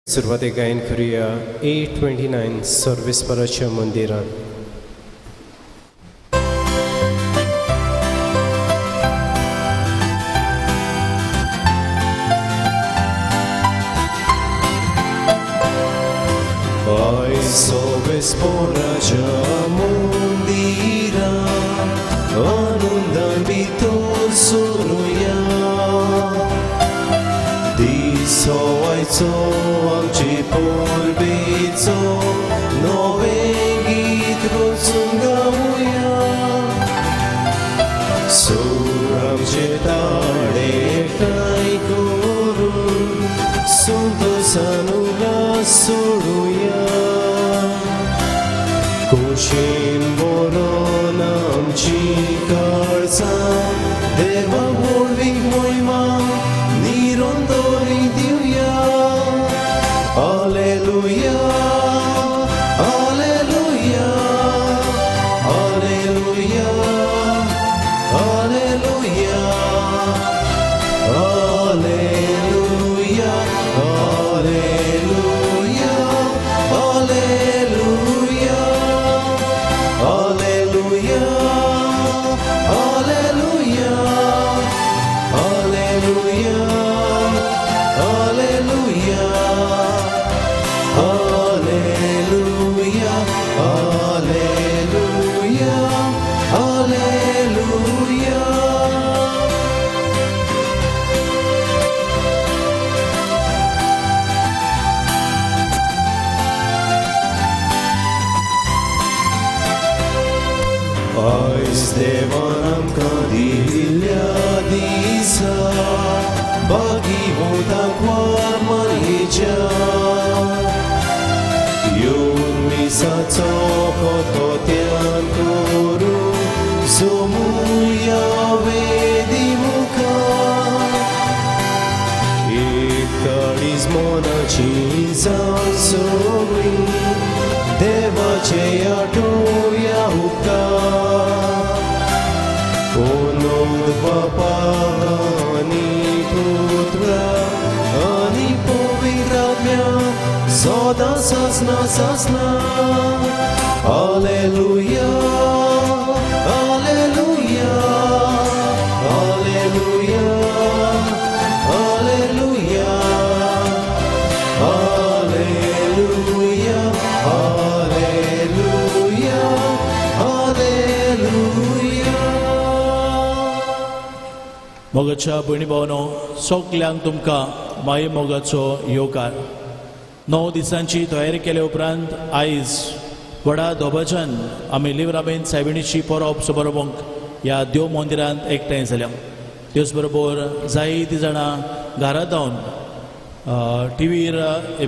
सुरवातेक गायन करुया 829 सर्वेस्पराच्या मंदिरान. Sorvesporaच्या मंदिरान आनंदान भितर सरुया. दीस हो आयचो आमचे परबेचो नवें गीत रचून गावुया. सूर आमचे ताळे एकठांय करून संतोषान उल्हास सोडुया. खोशेन बोलोन आमची काळजां देवा व्हडली महिमा निरंतरी दिवया. Hallelujah hallelujah hallelujah hallelujah hallelujah hallelujah hallelujah hallelujah hallelujah hallelujah hallelujah hallelujah hallelujah hallelujah. आयज देवान आमकां दिल्ल्या दिसा भागीवंतांक वार मानयेच्या. येवन मिसाचो कोतोत्यान करून जमुया वेदी मुखार. एक काळीज मोनाची जावन सगळीं देवाचे आठोवया उपकार. ओनोद बापा आनी पुत्रा आनी पवित्र आत्म्या सदां सासना सासना. Hallelujah hallelujah hallelujah hallelujah hallelujah hallelujah hallelujah. मोगाच्या भयणी भावनो, सगल्यांक तुमकां माये मोगाचो येवकार. 9 दिसांची तयारी केले उपरांत आयज व्हडा दोबाज्यान आमी लिव्हराबेन सायबिणीची परब सुबरवंक ह्या देव मंदिरांत एकठांय जाल्या. तेच बरोबर जायतीं जाणां घरांत रावन टीव्हीर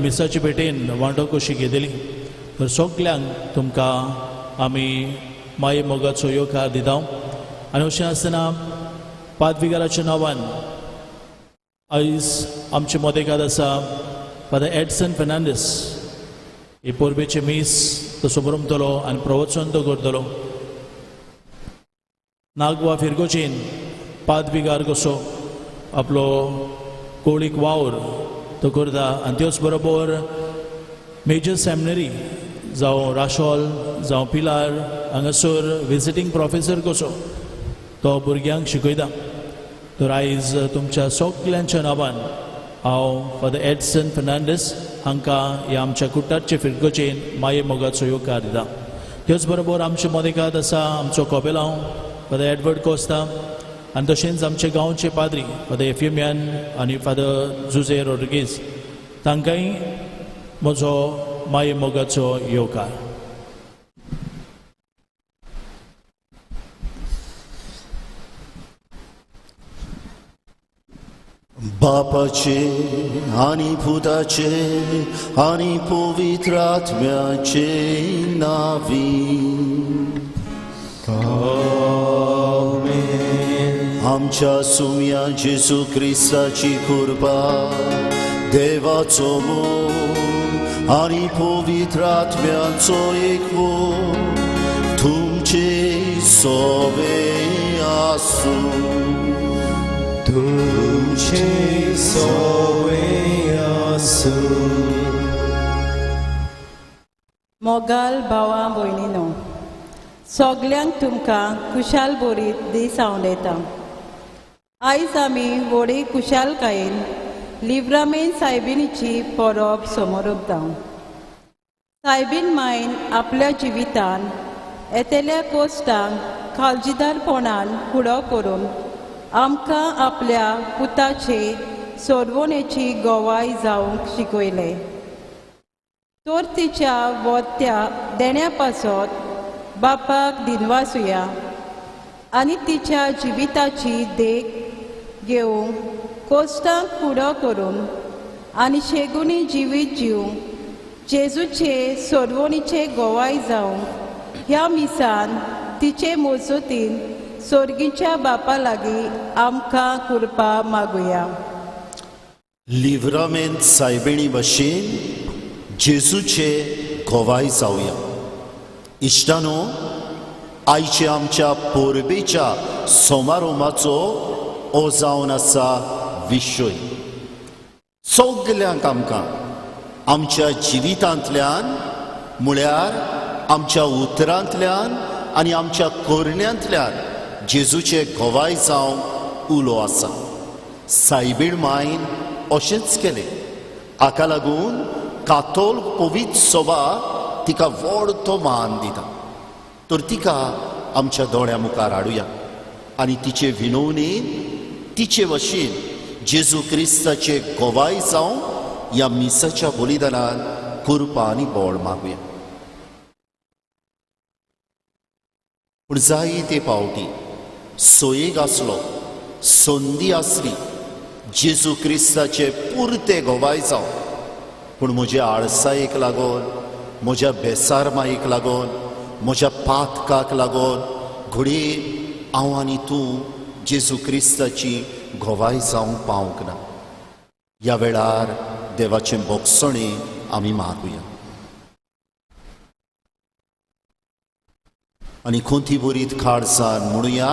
मिसाचे भेटेन वांटो कशी घेतली. तर सगल्यांक तुमकां आमी माये मोगाचो येवकार दिता. आनी अशें आसतना पादविकाराच्या नांवान आयज आमचे मदेकात आसा फादर एडसन फेर्नांडीस. ही पोरबेचे मीस तो सुबरमतलो आनी प्रवचन तो करतलो. नागवा फिरगोचेन पादविकार कसो आपलो कोळीक वावर तो करता. आनी तेच बरोबर मेजर सेमिनरी जावं राशोल जावं पिलार हांगासर विजिटींग प्रोफेसर कसो तो भुरग्यांक शिकयता. तर आयज तुमच्या सगल्यांच्या नांवान हांव फादर एडसन फेर्नांडीस हांकां ह्या आमच्या कुट्टाचे फिरगोचेन माये मोगाचो येवकार दिता. तेच बरोबर आमचे मदेकात आसा आमचो कोबेलांव फादर एडवर्ड कोस्ता आनी तशेंच आमचे गांवचे पाद्री फादर एफिमियान आनी फादर जुजे रोड्रिगीज. तांकांय म्हजो माये मोगाचो येवकार. बापाचे आनी पुताचे आनी पवित्र आत्म्याचे नावी. आमच्या सुम्या जेजू क्रिस्ताची कृपा देवाचो मोग आनी पवित्र आत्म्याचो एकवो तुमचे सोबे आसूं. तुमचे सोवे आसूं. मोगाल भावां भयणीनो, सगल्यांक तुमकां कुशाल बोरीत दीस आंवडेता. आयज आमी व्हडी कुशालकायेन लिव्रामेंत सायबिणीची परब समोर उरतां. सायबीण मायन आपल्या जिवितान येतेल्या कोश्टांक काळजीदारपणान फुडो करून आमकां आपल्या पुताचे सोडवणेची गोवाय जावंक शिकयले. तर तिच्या वोत्या देण्या पासत बापाक दिनवासुया आनी तिच्या जिविताची देख घेवंक कोश्टांक फुडो करून आनी शेगुणी जिवीत जिवंक जेजूचे सोडवणीचे गोवाय जावंक ह्या मिसान तिचे मोजतीन सोर्गीच्या बापा लागीं आमकां कृपा मागुया. लिव्रामेंत सायबिणी भशेन जेजूचे गोवाय जावया. इश्टानो, आयचे आमच्या पोरबेच्या समारोहाचो हो जावन आसा विशय. सगल्यांक आमकां आमच्या जिवितांतल्यान म्हळ्यार आमच्या उतरांतल्यान आनी आमच्या करण्यांतल्यान जेजूचे गोवाय जावंक उलो आसा. सायबीण मायन अशेंच केलें. हाका लागून कातोलीक पवित्र सभा तिका व्हडतो मान दिता. तर तिका आमच्या दोळ्या मुखार हाडुया आनी तिचे विनवणेन तिचे वशेन जेजू क्रिस्ताचे गोवाय जावं ह्या मिसाच्या बलिदानान कृपा आनी बोळ मागुया. पूण जायते फावटी सोयेक आसलो, संदी आसली जेजू क्रिस्ताचे पुरते गोवाय जावं, पूण म्हज्या आळसायेक लागून, म्हज्या बेसारमायेक लागून, म्हज्या पातकाक लागून घडये हांव आनी तूं जेजू क्रिस्ताची गोवाय जावंक पावंक ना. ह्या वेळार देवाचें बोगसणें आमी मागुया. आनी खोंती बरीत खाडसान म्हणुया,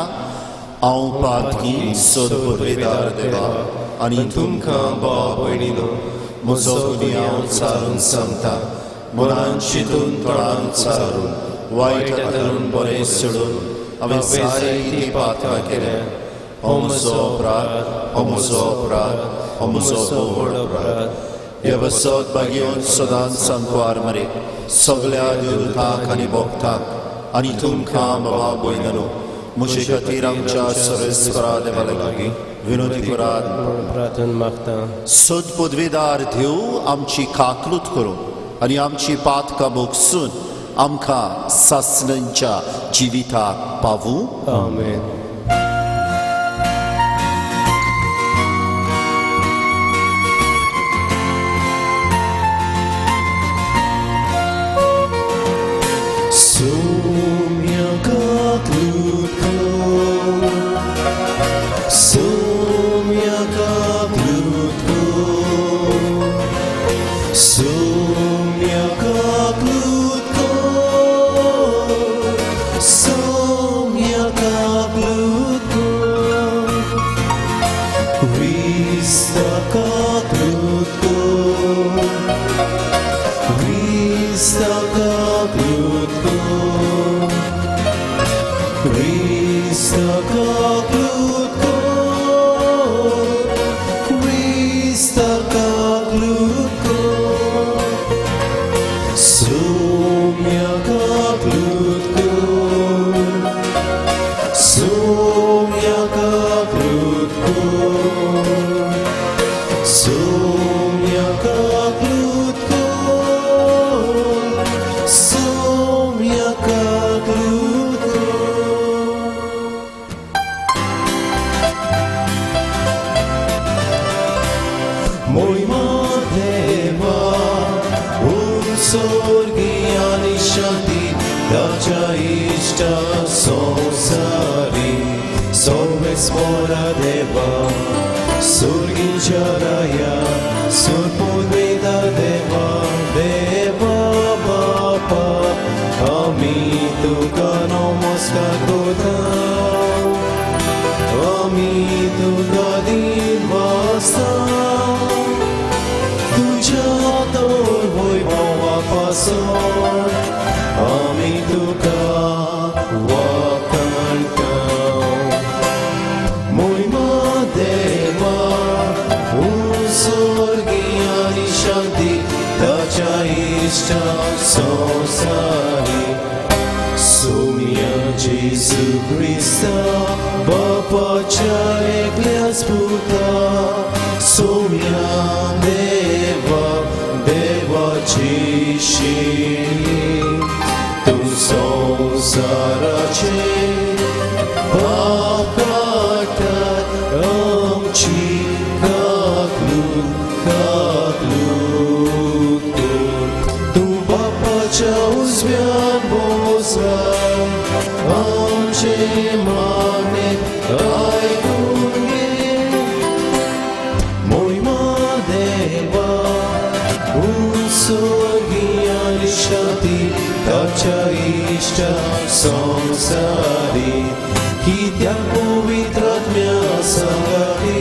हांव पातकी सोद परवेदार देवा आनी तुमकां भावा भयणीनो, म्हजो गुन्हे हांव चारून सांगता. मनान चिंतून तळान चारून वायट धरून बरें सोडून हांवें जायतीं पातकां केल्या. हो म्हजो अपराध, हो म्हजो अपराध, हो म्हजो व्हड अपराध. हे बसत बागेवन सदांच सांकवार मरे सगल्या देवतांक आनी भक्तांक आनी तुमकां भावा भयणीनो, म्हजे खातीर आमच्या सर्वेस्परा देवा लागीं विनोदी करात. प्रार्थना मागता. सद पदवेदार देव आमची काकलूत करूं आनी आमची पातकां भोगसून आमकां सासणांच्या जिविताक पावूं. आमेन. Ami tu आसा तुझ्या तोर वैभवापासून आमी तुका वखणटां महिमा देवा स्वर्गी आनी शांती ताच्या इष्टा संसारी सोम्या जेजू ख्रिस्ता बापाच्या एकल्या स्पुता सोम्या देवा देवाची शिणी तूं संसाराचे बाकाटात आमची काकलूक तूं बापाच्या उजव्यान बसला आमचे मागणे आयकून घे महिमा देवा स्वर्गी आनी शांती ताच्या इष्टा संसारी कित्याक पवित्र आत्म्या संगाती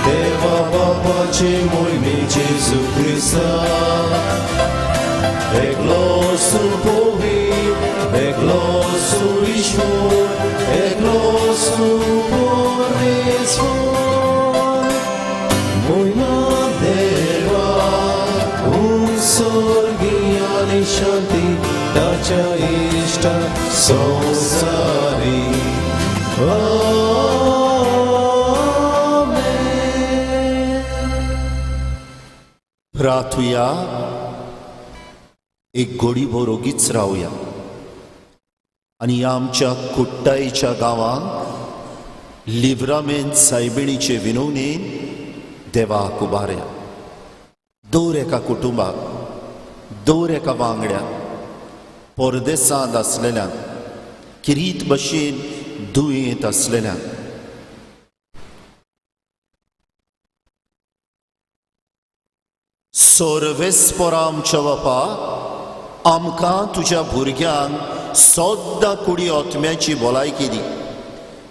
देवा बापाचे मोहिमे जेजू ख्रिस्ता एकलो सुपोवीत एकलो सुईश्वर एकलो सुपरमेश्वर महिमा देवा स्वर्गी आनी शांती ताच्या इष्टा संसारी प्रार्थुया एक गोडी भर ओगीच रावया आणि आमच्या कुट्टाईच्या गांवांक लिव्रामेंत सायबिणीचे विनवणेन देवाक उबारया दर एका कुटुंबाक दर एका वांगड्याक परदेसांत असलेल्यांक किरीत भशेन दुयेंत असलेल्यांक सोर्वेस्परा आमच्या बापा आमकां तुज्या भुरग्यांक सोद्दां कुडी ओतम्याची भलायकी दी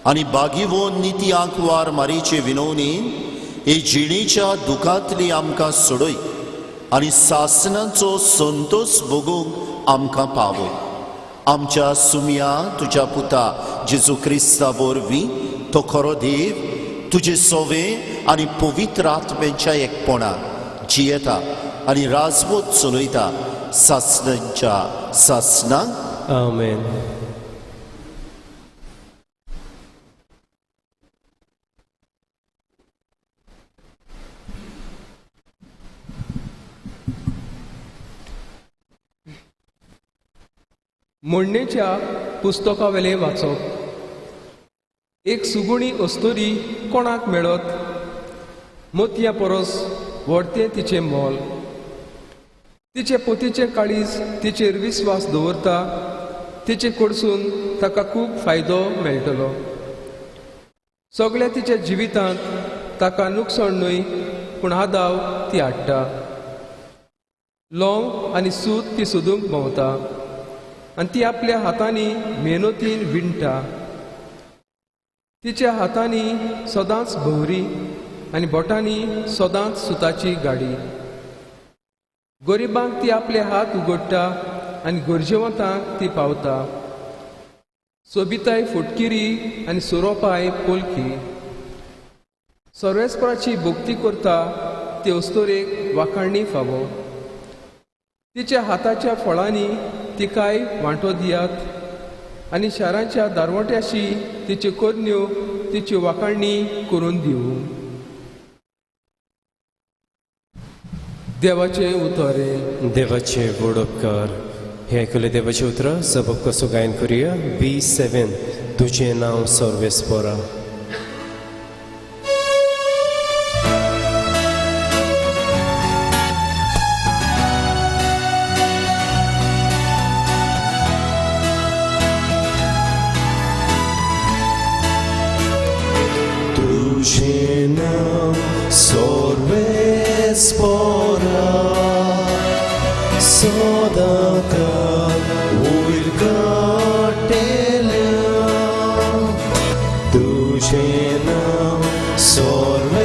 आनी बागीवोन निती आंकवार मारीचे विनवणेन हे जिणेच्या दुखांतली आमकां सोडय आनी सासणाचो संतोष भोगूंक आमकां पावय आमच्या सुम्या तुज्या पुता जेजू क्रिस्ता वरवीं तो खरो देव तुजे सोवे आनी पवित्र आत्म्याच्या एकपणान जियेता आनी राजवट चलयता सासणांच्या सासणांक आमेन. मोडणेच्या पुस्तकावेले वाचप. एक सुगुणी अस्तुरी कोणाक मेळत मोतया परस व्हडते तिचे मोल तिचे पोतीचे काळीज तिचेर विस्वास दवरता तिचे कडसून ताका खूब फायदो मेळटलो सगळ्या तिच्या जिवितांत ताका नुकसाण न्हय पूण आदाव ती हाडटा लवंग आनी सूत ती सोदूंक भोंवता आनी ती आपल्या हातांनी मेहनतीन विणटा तिच्या हातांनी सदांच भोवरी आनी बोटांनी सदांच सुताची गाडी गरिबांक ती आपले हात उगडटा आनी गरजेवंतांक ती पावता सोबिताय फुटकिरी आनी सोरोपाय पोलकी सर्वेस्पराची भोक्ती करता ती अस्तोरेक वाखाणणी फावो तिच्या हाताच्या फळांनी तिकाय वांटो दियात आनी शारांच्या दारवट्याशी तिच्यो कोरन्यो तिची वाखाणणी करून दिवं. देवाचे उतरे. देवाचे व्हड उपकार. हे आयकले देवाचे उतर सबब कसो गायन करुया. B7 तुझे नाव सर्वेस्परा. तुझे नाव सर्वेस्परा सदाकाळ उलगडलेल्या तुझे नाव सर्वेस्परा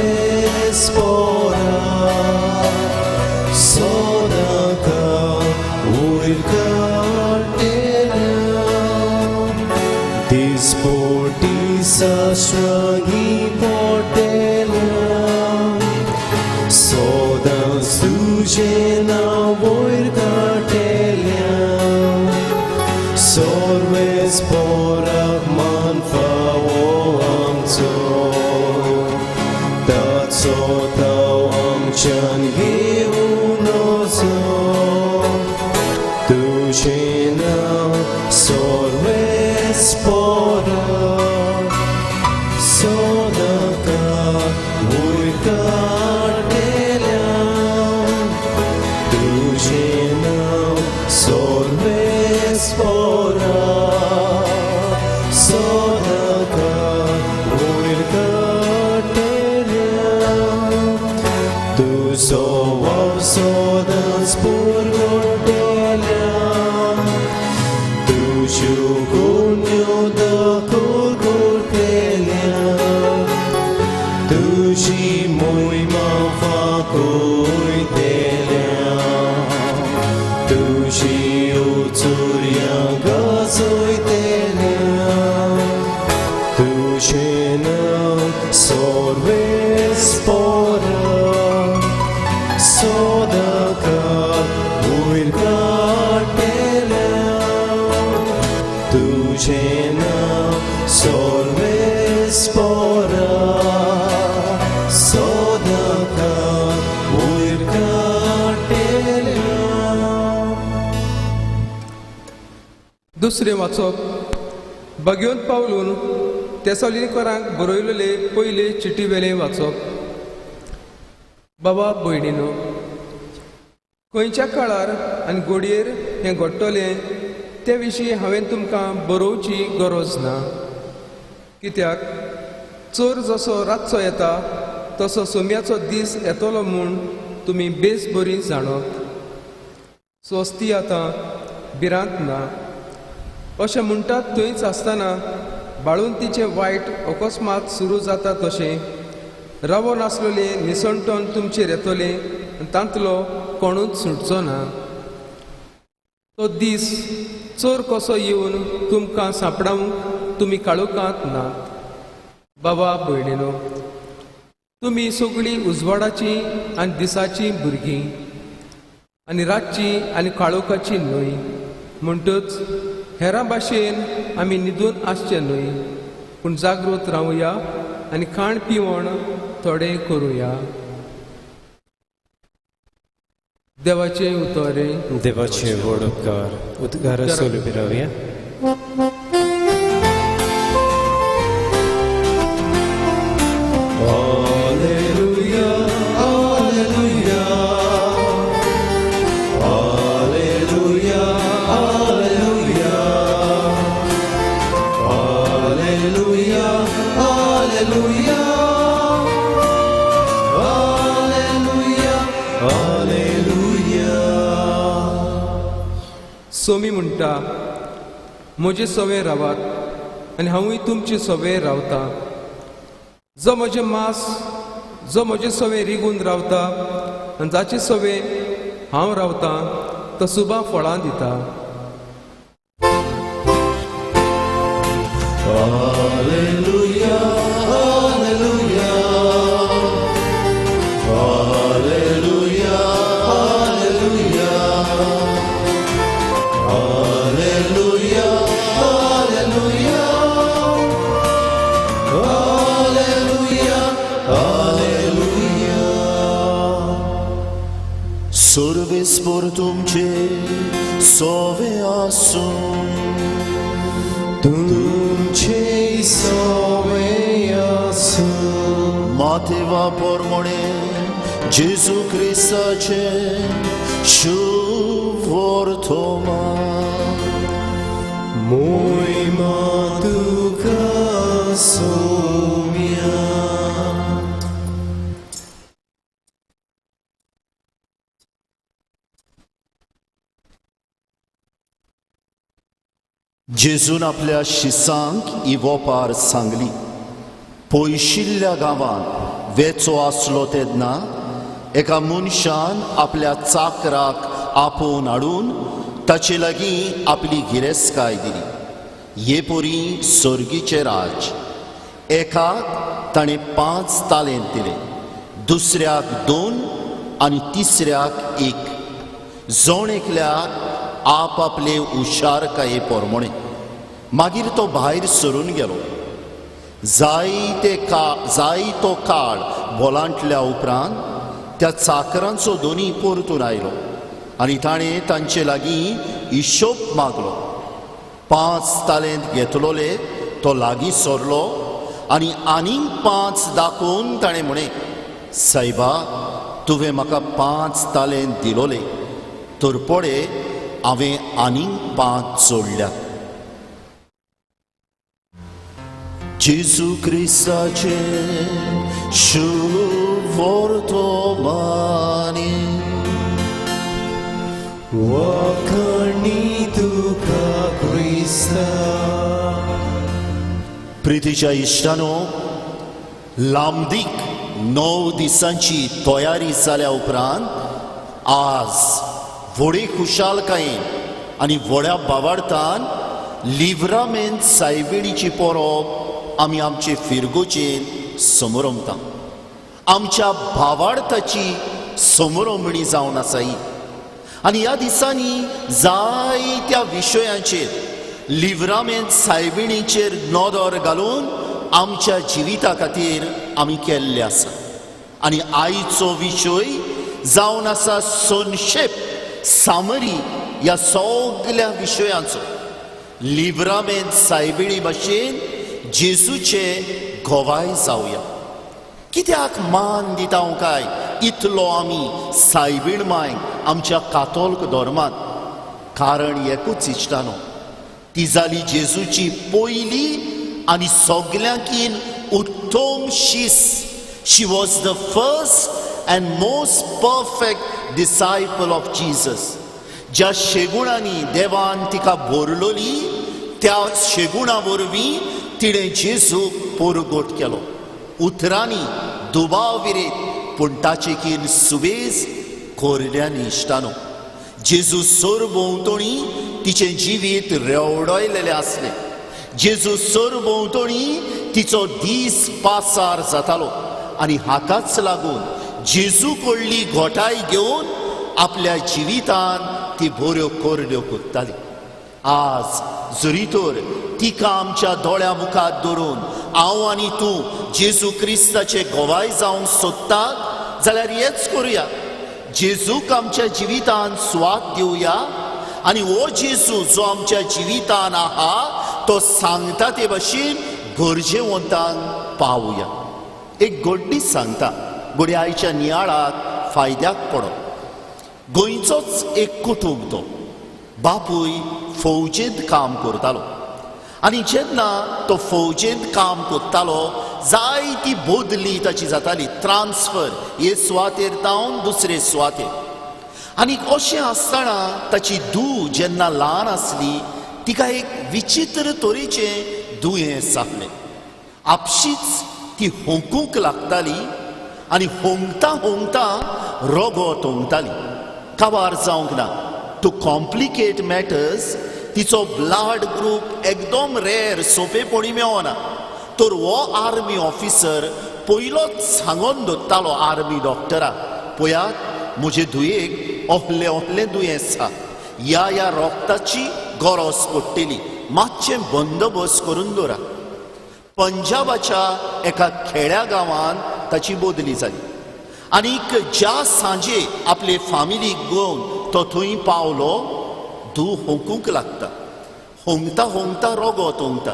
तुझे नाव वयर काटेल्या सोर्वेस पोराक मान फावो आमचो ताचो ताव आमच्यान घेवन वचो तुझे नाव सोर्वेस पोराक सोदका वयर काटेल्या तुझे नाव सोर्वेस पोराक सोदका वयर काटेल्या तुजो वाव सोदांच पुरगोटेल्या तुज्यो गुण्यो दाखोल केल्या तुझी मोहिमा फाकोयतेल्या तुझी उचुर्या गाजोयतेल्या तुझे नाव सोर्वेस पोराक सोदका वयर काटेल्या तुझे नाव सोर्वेस पोराक सोदका वयर काटेल्या. दुसरें वाचप बगयोन पावलून तेसालिनीकरांक बरयलेले पयले चिटी वेले वाचप. बाबा भयणीनो, खंयच्या काळार आनी घडयेर हें घडटलें ते विशीं हांवें तुमकां बरोवची गरज ना. कित्याक चोर जसो रातचो येता तसो सोम्याचो दीस येतलो म्हूण तुमी बेस बरी जाणत. स्वस्ती आतां भिरांत ना अशें म्हणटात थंयच आसतना बाळूंतीचें वायट अकस्मात सुरू जाता तशें रावोन आसलेले निसंटोन तुमचेर येतले आनी तांतलो कोणूच सुटचो ना. तो दीस चोर कसो येवन तुमकां सांपडावंक तुमी काळोखांत नात. बाबा भयणीनो, तुमी सगळीं उजवाडाची आनी दिसाची भुरगीं आनी रातची आनी काळोखाची न्हय. म्हणटच हेरां भाशेन आमी न्हिदून आसचे न्हय, पूण जागृत रावया आनी खाण पिवण थोडें करुया. देवाचे उतोरे. देवाचे व्हड उपकार उद्गार सोलून रावया. Alleluia, Alleluia, Alleluia, Alleluia, Alleluia, Alleluia, Alleluia, Alleluia. Somi म्हणटा, म्हजे सवे रावात आनी हांवूय तुमचे सवे रावता. जो म्हजें मास, जो म्हजे सवे रिगून रावता आनी जाचे सवे हांव रावता तो सुबा फळां दिता. Alleluia, Alleluia, Alleluia, Alleluia, Alleluia, Alleluia, Alleluia, Alleluia. Sorves por तुमचे सोवे आसूं तुमचे सवे आसूं मातेवा पोरमोणे जेजू क्रिस्ताचे शुभ वर्तोमा मोहिमा तुका सोम्या. जेजून आपल्या शिसांक ही वोपार सांगली. पयशिल्ल्या गांवांत वेचो आसलो तेन्ना एका मनशान आपल्या चाकराक आपोवन हाडून ताचे लागीं आपली गिरेस्तकाय दिली. हे पोरी सर्गीचे राज. एकाक ताणें 5 तालेंत दिले, दुसऱ्याक 2, आनी तिसऱ्याक एक. जोण एकल्याक आपआपले हुशारकाये पोरमोणे. मागीर तो भायर सरून गेलो. जायतो काळ बोलांटल्या उपरांत त्या चाकरांचो दोनी परतून आयलो आनी ताणें तांचे लागीं हिशोब मागलो. 5 तालेंत घेतलोले तो लागीं सरलो आनी आनीक 5 दाखोवन ताणें म्हणें, सायबा, तुवें म्हाका 5 तालेंत दिलोले, तर पळे हांवें आनीक 5 जोडल्यात. जेजू क्रिस्ताचे शुभ वर्तमानी वखणी तुका क्रिस्ता. प्रितीच्या इश्टानो, लांबदीक 9 दिसांची तयारी जाल्या उपरांत आज व्हडे खुशालकायेन आनी व्हड्या बावार्थान लिव्रामेंत सायबीणीची परब आमी आमचे फिरगोचेन समोरमता. आमच्या भावार्थाची समोरमणी जावन आसा ही. आनी ह्या दिसांनी जायत्या विशयांचेर लिव्रामेंत सायबीणीचेर नदर घालून आमच्या जिविता खातीर आमी केल्ले आसा. आनी आयचो विशय जावन आसा संक्षेप सामरी ह्या सगळ्या विशयांचो. लिव्रामेंत सायबीणी भाशेन जेजूचे घोवाय जावया. कित्याक मान दिता हांव काय इतलो आमी सायबीण मांय आमच्या कातोलीक धर्मांत? कारण एकूच इश्टानो, ती जाली जेजूची पयली आनी सगळ्यांकीन उत्तम शीस. She was the first and most perfect disciple of Jesus. ज्या शेगुणांनी देवान तिका भरलोली त्या शेगुणा वरवीं तिणें जेजूक पोरगोट केलो. उतरांनी दुबाव विरेत, पूण ताचेकीन सुबेज कोरड्यांनी इश्टानो. जेजू सोर भोंवतणी तिचें जिवीत रेवडोयलेलें आसलें. जेजू सोर भोंवतणी तिचो दीस पासार जातालो आनी हाकाच लागून जेजू कडली घोटाय घेवन आपल्या जिवितान ती बऱ्यो कोरड्यो कोत्ताली. आज जरी तर तिका आमच्या दोळ्या मुखार धरून हांव आनी तूं जेजू क्रिस्ताचे घोवाय जावंक सोदतात जाल्यार हेच करुया. जेजूक आमच्या जिवितान स्वाद दिवया आनी हो जेजू जो आमच्या जिवितान आहा तो सांगता ते भाशेन गरजेवंतांक पावुया. एक गड्डीस सांगता, घोडे आयच्या नियाळाक फायद्याक पडो. गोंयचोच एक कुटूंब तो. बापूय फौजेंत काम करतालो आनी जेन्ना तो फौजेंत काम करतालो जायती बदली ताची जाताली, ट्रान्सफर हे सुवातेर तावन दुसरे सुवातेर. आनी अशें आसतना ताची धूव जेन्ना ल्हान आसली तिका एक विचित्र तरेचें दुयेंस जालें. आपशीच ती होंकूंक लागताली आनी होंकता होंकता रगत ओंकताली. काबार जावंक ना. टू कॉम्प्लिकेट मॅटर्स तिचो ब्लड ग्रूप एकदम रेर सोंपेपणी मेळना. तर हो आर्मी ऑफिसर पयलोच सांगून दवरतालो आर्मी डॉक्टराक, पळयात म्हजे धुयेक ohलें दुयेंस आसा, ह्या रोगताची गरज पडटली, मातशें बंदोबस्त करून दवरा. पंजाबाच्या एका खेड्या गांवांत ताची बदली जाली आनीक ज्या सांजे आपले फॅमिलीक घेवन तो थंय पावलो, धूव होंकूंक लागता. होंकता होंकता रगत ओंकता.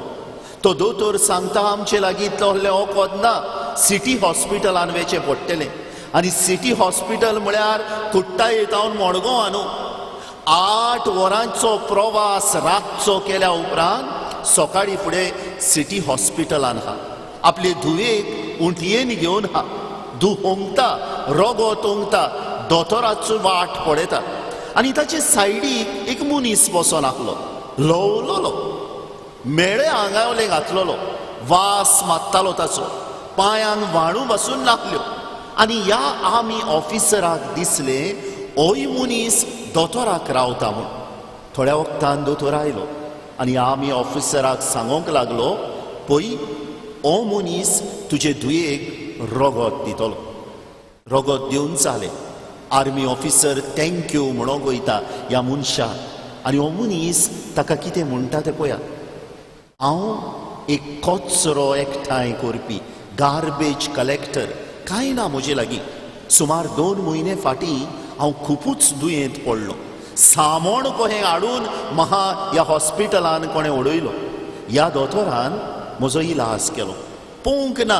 तो दोतोर सांगता, आमचे लागीं तोहलें वखद ना, सिटी हॉस्पिटलान वेचें पडटलें. आनी सिटी हॉस्पिटल म्हळ्यार कुट्टाळे तावन मडगांवां न्हू. 8 वरांचो प्रवास रातचो केल्या उपरांत सकाळीं फुडें सिटी हॉस्पिटलान हा. आपले धुवेक उंटयेन घेवन हा. धूव होंकता, रगत ओंकता, दोतोराचो वाट पळयता. आनी ताचे सायडीक एक मनीस बसोन आसलो, ल्हवलोलो, मेळे आंगावले घातलोलो, वास मारतालो ताचो, पांयांक वाणू बसून लागल्यो. आनी ह्या आर्मी ऑफिसराक दिसलें होय मनीस दोतोराक रावता म्हूण. थोड्या वक्तान दोतोर आयलो आनी आर्मी ऑफिसराक सांगोंक लागलो, पळय हो मनीस तुजे धुयेक रगत दितलो. रगत दिवन जालें. आर्मी ऑफिसर थँक्यू म्हणून वयता ह्या मनशाक आनी हो मनीस ताका कितें म्हणटा तें पळयात. हांव एक कचरो एकठांय करपी गार्बेज कलेक्टर कांय ना म्हजे लागीं. सुमार 2 म्हयने फाटीं हांव खुबूच दुयेंत पडलो. सामोण कोणें हाडून म्हाका ह्या हॉस्पिटलान कोणें उडयलो. ह्या दोतोरान म्हजो इलाज केलो. पळोवंक ना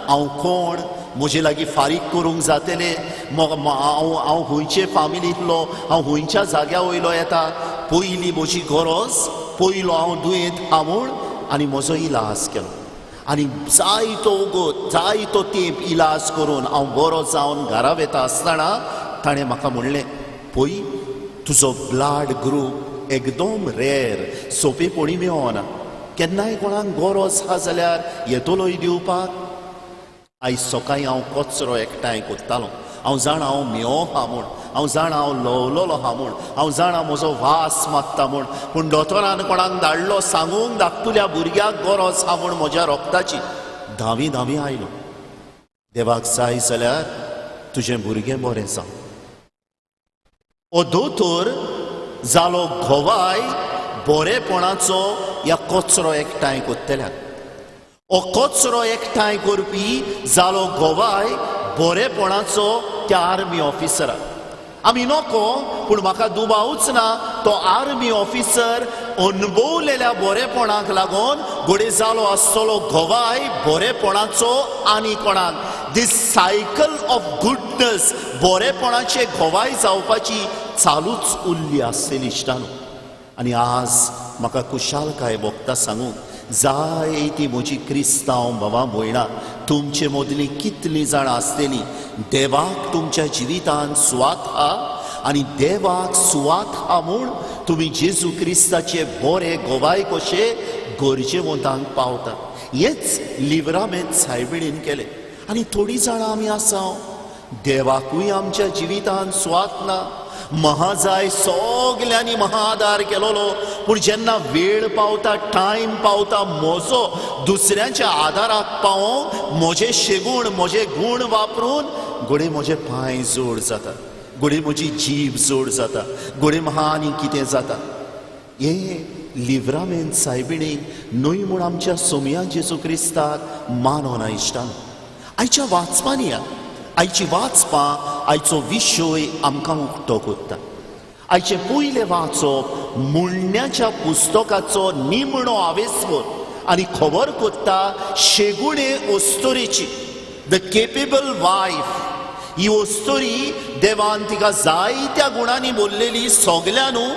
हांव कोण, म्हजे लागीं फारीक करूंक जातलें, हांव खंयचे फामिलींतलो, हांव खंयच्या जाग्या वयलो येता. पयली म्हजी गरज, पयलो हांव दुयेंत हा म्हूण आनी म्हजो इलाज केलो. आनी जायतो तेंप इलाज करून हांव बरो जावन घरा वता आसतना ताणें म्हाका म्हणलें, पळय तुजो ब्लड ग्रूप एकदम रेर, सोंपेपणी मेळना. केन्नाय कोणाक गरज आसा जाल्यार येतलोय दिवपाक. आयज सकाळीं हांव कचरो एकठांय करतालो. हांव जाणा हांव मेळो हा म्हूण, हांव जाणा हांव लवलोलो हा म्हूण, हांव जाणा म्हजो वास मात्ता म्हूण. पूण दोतोरान कोणाक धाडलो सांगूंक धाकटुल्या भुरग्याक गरज हा म्हूण म्हज्या रोगताची. धांवी आयलो. देवाक जाय जाल्यार तुजें भुरगें बरें जावं. हो दोतोर जालो घोवाय बरेपणाचो ह्या कचरो एकठांय करतल्याक. हो कचरो एकठांय करपी जालो घोवाय बरेपणाचो त्या आर्मी ऑफिसराक. आमी नोको पूण म्हाका दुबावूच ना, तो आर्मी ऑफिसर अणभवलेल्या बरेपणाक लागून घोडे जालो आसतलो घोवाय बरेपणाचो आनी कोणाक. दीस सायकल ऑफ गुडनस, बरेपणाचे घोवाय जावपाची चालूच उरली आसतली इश्टानो. आनी आज म्हाका कुशालकाय भोगता सांगूंक जाय ती म्हजी क्रिस्तांव भावां भयणां, तुमचे मदलीं कितलीं जाणां आसतलीं देवाक तुमच्या जिवितांत सुवात हा आनी देवाक सुवात हा म्हूण तुमी जेजू क्रिस्ताचे बरे गोवाय कशे गरजेवंतांक पावता. हेच लिव्रामेंत सायबिणीन केलें. आनी थोडीं जाणां आमी आसा देवाकूय आमच्या जिवितांत सुवात ना. महाजाय सगल्यांनी महाआदार केलोलो, पूण जेन्ना वेळ पावता, टायम पावता म्हजो दुसऱ्यांच्या आदाराक पावोवंक म्हजे शेगूण, म्हजे गूण वापरून घोडे म्हजे पांय जोड जाता, घोडे म्हजी जीब जोड जाता, घोडे म्हाका आनी कितें जाता. हे लिव्रामेंत सायबिणीक न्हय म्हूण आमच्या सोमया जेजू क्रिस्ताक मानोना इश्टान. आयच्या वाचपांनी या आयची वाचपां आयचो विशय आमकां उक्तो कोत्ता. आयचे पयले वाचप मुण्ण्याच्या पुस्तकाचो निमणो आवेस्वर आनी खबर कोत्ता शेगुणे ओस्तोरेची, द केपेबल वायफ. ही ओस्तोरी देवान तिका जायत्या गुणांनी बोललेली सगल्या न्हू,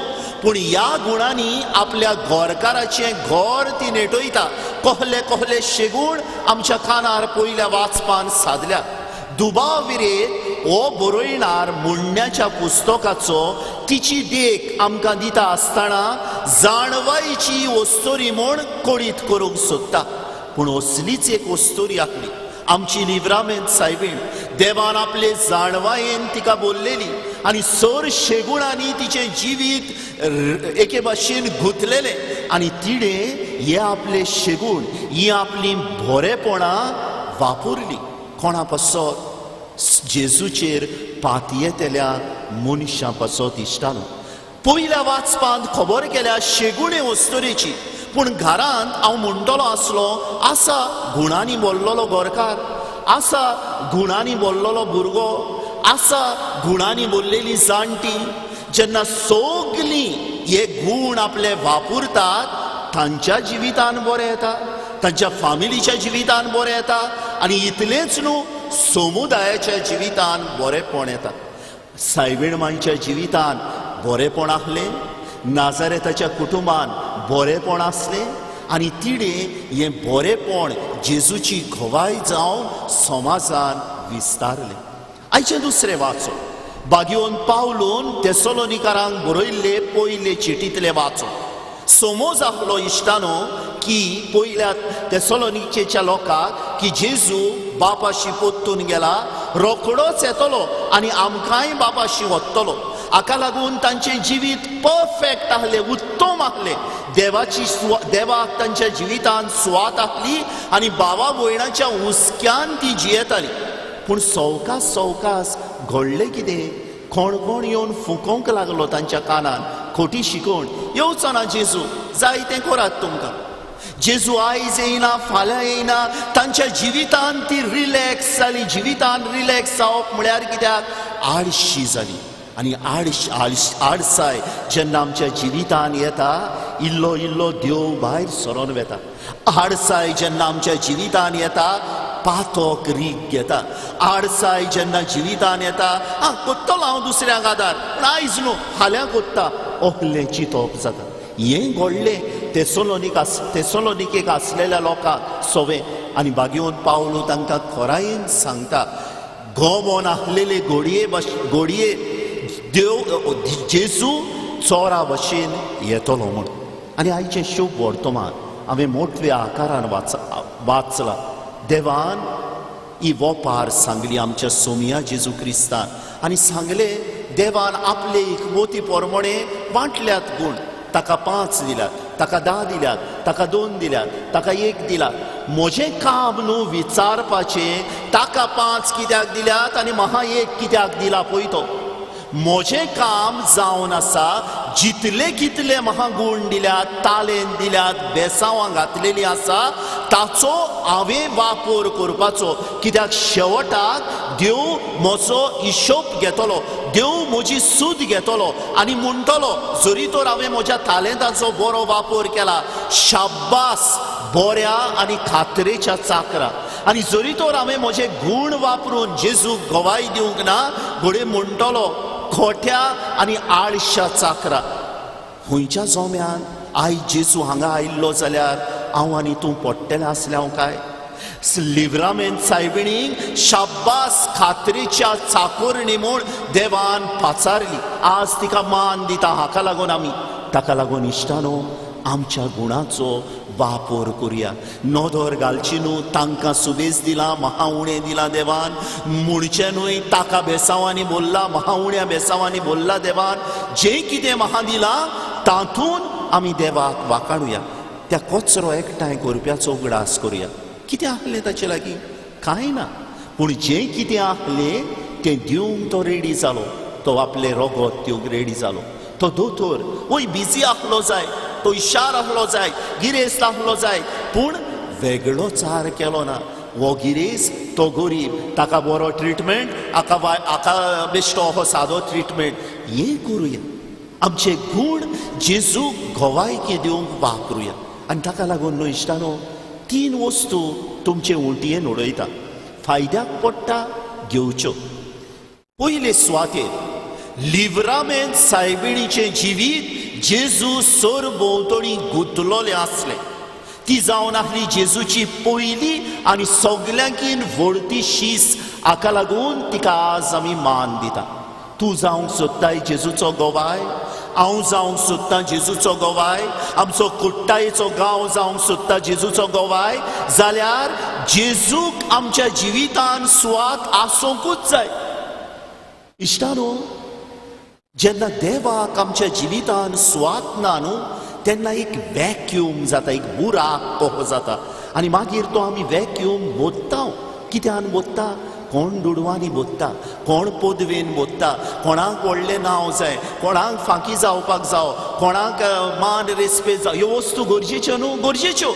पूण ह्या गुणांनी आपल्या घरकाराचें घर ती नेटयता. कहले कहले शेगूण आमच्या कानार पयल्या वाचपान सादल्या. दुबाविरेत हो बरयणार मुण्ण्याच्या पुस्तकाचो तिची देख आमकां दिता आसतना जाणवायची ओस्तोरी म्हूण कोडीत करूंक सोदता. पूण असलीच एक ओस्तोरी आसली आमची लिव्रामेंत सायबीण. देवान आपले जाणवायेन तिका बोललेली आनी सर शेगुणांनी तिचें जिवीत एके भाशेन गुंतलेलें आनी तिणें हे आपले शेगूण, ही आपली बरेपणां वापरली. कोणा पासत जेजूचेर पातयेतल्या मनशां पासत इश्टानो. पयल्या वाचपांत खबर केल्या शेगुणे ओस्तोरेची, पूण घरांत हांव म्हणटलो आसलो आसा गुणांनी बोल्लोलो गोरकार, आसा गुणांनी बोल्लोलो भुरगो, आसा गुणांनी बोल्लेली जाणटी. जेन्ना सगलीं हे गूण आपले वापरतात तांच्या जिवितान बरें येता, तांच्या फामिलीच्या जिवितान बरें येता आनी इतलेंच न्हू समुदायाच्या जिवितान बरेंपण येता. सायबीण मांयच्या जिवितान बरेंपण आसलें, नाजारेताच्या कुटुंबान बरेंपण आसलें आनी तिणें हें बरेंपण जेजूची घोवाय जावन समाजान विस्तारलें. आयचें दुसरें वाचो बागयोन पावलून तेसलोनिकारांक बरयल्ले पयले चिटींतले वाचो. समज आसलो इश्टानो की पयल्या तेसलोनिकेच्या लोकांक की जेजू बापाशी पोत्तून गेला, रोखडोच येतलो आनी आमकांय बापाशी वतलो. हाका लागून तांचें जिवीत परफेक्ट आहलें, उत्तम आहलें. देवाक तांच्या जिवितांत सुवात आसली आनी भावा भयणाच्या हुस्क्यान ती जियेताली. पूण सवकास घडलें कितें कोण कोण येवन फुकोवंक लागलो तांच्या कानान खोटी शिकवण, येवचो ना जेजू, जाय तें करात तुमकां. जेजू आयज येयना, फाल्यां येयना, तांच्या जिवितान ती रिलॅक्स जाली. जिवितान रिलॅक्स जावप म्हळ्यार कित्याक आळशी जाली. आनी आळसाय जेन्ना आमच्या जिवितान येता, इल्लो इल्लो देव भायर सरोन वेता. आळसाय जेन्ना आमच्या जिवितान येता, पातोक रीग घेता. आळसाय जेन्ना जिवितान येता, कोत्तलो हांव दुसऱ्यांक आदार, पूण आयज न्हू फाल्यां कोत्ता, ओहलें चिंतप जाता. हें घडलें तेसोलोनिकेक आसलेल्या लोकांक सोवें. आनी बागेवन पावलो तांकां खोरायेन सांगता, गोमोन आसलेले घोडये देव जेजू चोरा भशेन येतलो म्हूण. आनी आयचें शुभ वर्तमान हांवें मोठ्या आकारान वाचलां. देवान ही वोपार सांगली आमच्या सोमिया जेजू क्रिस्तान. आनी सांगलें, देवान आपले एकमोती पोरमोणे वांटल्यात गूण. ताका 5 दिल्यात, ताका 10 दिल्यात, ताका 2 दिल्यात, ताका 1 दिला. म्हजें काम न्हू विचारपाचें, ताका 5 कित्याक दिल्यात आनी म्हाका 1 कित्याक दिला पळय तो. म्हजें काम जावन आसा, जितले कितले म्हाका गूण दिल्यात, तालेंत दिल्यात, बेसांवां घातलेलीं आसा, ताचो हांवें वापर करपाचो. कित्याक शेवटाक देव म्हजो हिशोब घेतलो, देव म्हजी सूद घेतलो आनी म्हणटलो, जरी तर हांवें म्हज्या तालेंताचो बरो वापर केला, शाब्बास बऱ्या आनी खात्रेच्या चाकरा. आनी जरी तर हांवें म्हजे गूण वापरून जेजूक गवाय दिवंक ना, घोडे म्हणटलो, खोट्या आनी आळश्या चाकरा. खंयच्या जोम्यान आयज जेजू हांगा आयिल्लो जाल्यार हांव आनी तूं पडटलें आसलें हांव काय? लिव्रामेंत सायबिणीक शाब्बास खात्रेच्या चाकोरणी म्हूण देवान पाचारली. आज तिका मान दिता. हाका लागून आमी, ताका लागून इश्टानो, आमच्या गुणाचो वापर करुया. नदर घालची न्हू, तांकां सुबेज दिला, म्हाका उणें दिला देवान. म्हणचें न्हय, ताका बेसांवांनी बोल्ला, म्हाका उण्या बेसांवांनी बोल्ला देवान. जें कितें म्हाका दिलां तातूंत आमी देवाक वाखाणुया. त्या कचरो एकठांय करप्याचो उगडास करुया. कितें आसलें ताचे लागीं? कांय ना. पूण जें कितें आसलें तें दिवंक तो रेडी जालो. तो आपलें रगत दिवंक रेडी जालो. तो दोतोर वय बिजी आसलो जाय, तो इशार आसलो जाय, गिरेस्त आसलो जाय, पूण वेगळो चार केलो ना. वो गिरेस्त, तो गरीब, ताका बरो ट्रिटमेंट, हाका बेश्टो हो सादो ट्रिटमेंट. हें करुया. आमचे गूण जेजूक घोवायकी दिवंक वापरुया. आनी ताका लागून न्हू इश्टानो, 3 वस्तू तुमचे उलटयेन उडयता, फायद्याक पडटा घेवच्यो. पयले सुवातेर लिव्रामेंत सायबिणीचें जिवीत जेजू सर भोंवतणी गुंतलोलें आसलें. ती जावन आसली जेजूची पयली आनी सगळ्यांकीन व्हडली शीस. हाका लागून तिका आज आमी मान दिता. तूं जावंक सोदताय जेजूचो गोवाय, हांव जावंक सोदतां जेजूचो गोवाय, आमचो कुट्टायेचो गांव जावंक सोदता जेजूचो गोवाय, जाल्यार जेजूक आमच्या जिवितान सुवात आसोंकूच जाय. इश्टानो, जेन्ना देवाक आमच्या जिवितान सुवात ना न्हू, तेन्ना एक वॅक्यूम जाता, एक बुराक कहो जाता. आनी मागीर तो आमी वॅक्यूम मोदता. कित्यान मोदता? कोण दुडवांनी मोदता, कोण पदवेन मोदता, कोणाक व्हडलें नांव जाय, कोणाक फांकी जावपाक जावो, कोणाक मान रेस्पेद जावं, ह्यो वस्तू गरजेच्यो न्हू, गरजेच्यो.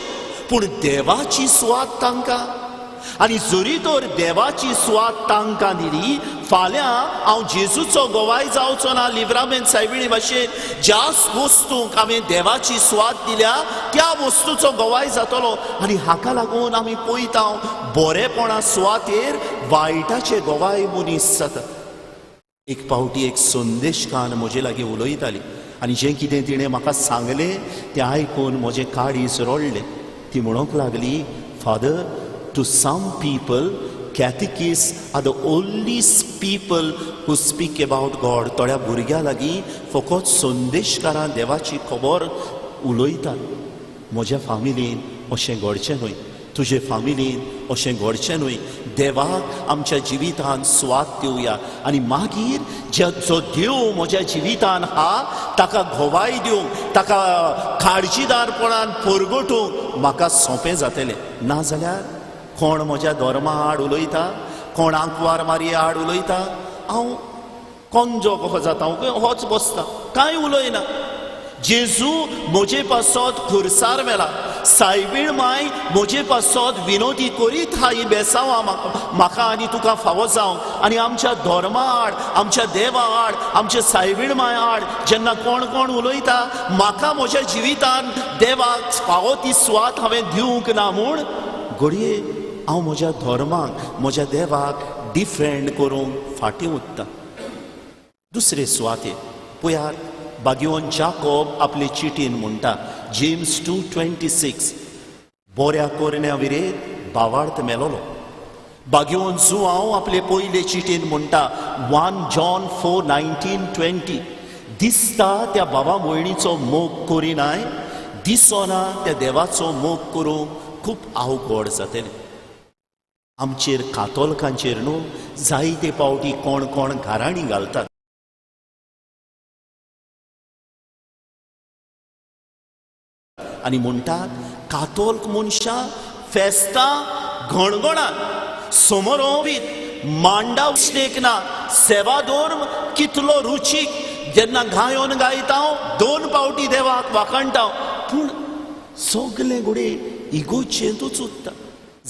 पूण देवाची सुवात तांकां. आनी जरी तर देवाची सुवात तांकां दिली, फाल्यां हांव जेजूचो गोवाय जावचो ना. लिव्रामेंत सायबिणी भाशेन ज्या वस्तूंक हांवें देवाची सुवात दिल्या, त्या वस्तूचो गोवाय जातलो. आनी हाका लागून आमी पळयता, बरेपणा सुवातेर वायटाचे गोवाय मनीस जाता. एक पावटी एक संदेशकान म्हजे लागीं उलयताली, आनी जें कितें तिणें म्हाका सांगलें तें आयकून म्हजें काळीज रडलें. ती म्हणूंक लागली, father, to some people, catechists are the only people who speak about God. थोड्या भुरग्यां लागीं फकत संदेशकारां देवाची खबर उलयतात. म्हज्या फामिलीन अशें घडचें न्हय, तुजे फामिलीन अशें घडचें न्हय. देवाक आमच्या जिवितान सुवात दिवया. आनी मागीर जो देव म्हज्या जिवितान हा, ताका घोवाय दिवंक, ताका काळजीदारपणान परगटूंक म्हाका सोंपें जातलें. नाजाल्यार कोण म्हज्या धर्मा आड उलयता, कोण आंकवार मारये आड उलयता, हांव कंजो कहो जाता होच बसता कांय उलयना जेजू म्हजे पासत खुरसार मेला सायबीण माय म्हजे पासत विनोदी करीत हा ही बेसांवां म्हाका आनी तुका फावो जावंक आनी आमच्या धर्मा आड आमच्या देवा आड आमच्या सायबीण माय आड जेन्ना कोण कोण उलयता म्हाका म्हज्या जिवितान देवाक फावो ती स्वात हांवें दिवंक ना म्हूण घडये हांव म्हज्या धर्माक म्हज्या देवाक डिफेंड करूंक फाटीं उरता दुसरे सुवातेर पळयात बागयोन जाकोब आपले चिटीन म्हणटा जेम्स 2:26 बऱ्या कोरण्या विरेद बावार्थ मेलोलो बागयोन जुआंव आपले पयले चिटीन म्हणटा 1 जॉन 4:19-20 दिसता त्या बाबा भयणीचो मोग करिनाय दिसोना त्या देवाचो मोग करूंक खूब अवघड जातलें आमचेर कातोलकांचेर न्हू जायते पावटी कोण कोण घाराणी घालतात आनी म्हणटात कातोल्क मनशां फेस्तां घणघणात समोरोबीत मांडा उश्टेक ना सेवाधर्म कितलो रुचीक जेन्ना गायोन गायता दोन पावटी देवाक वाखणटा पूण सगळे घुडे इगोचेंतूच उत्ता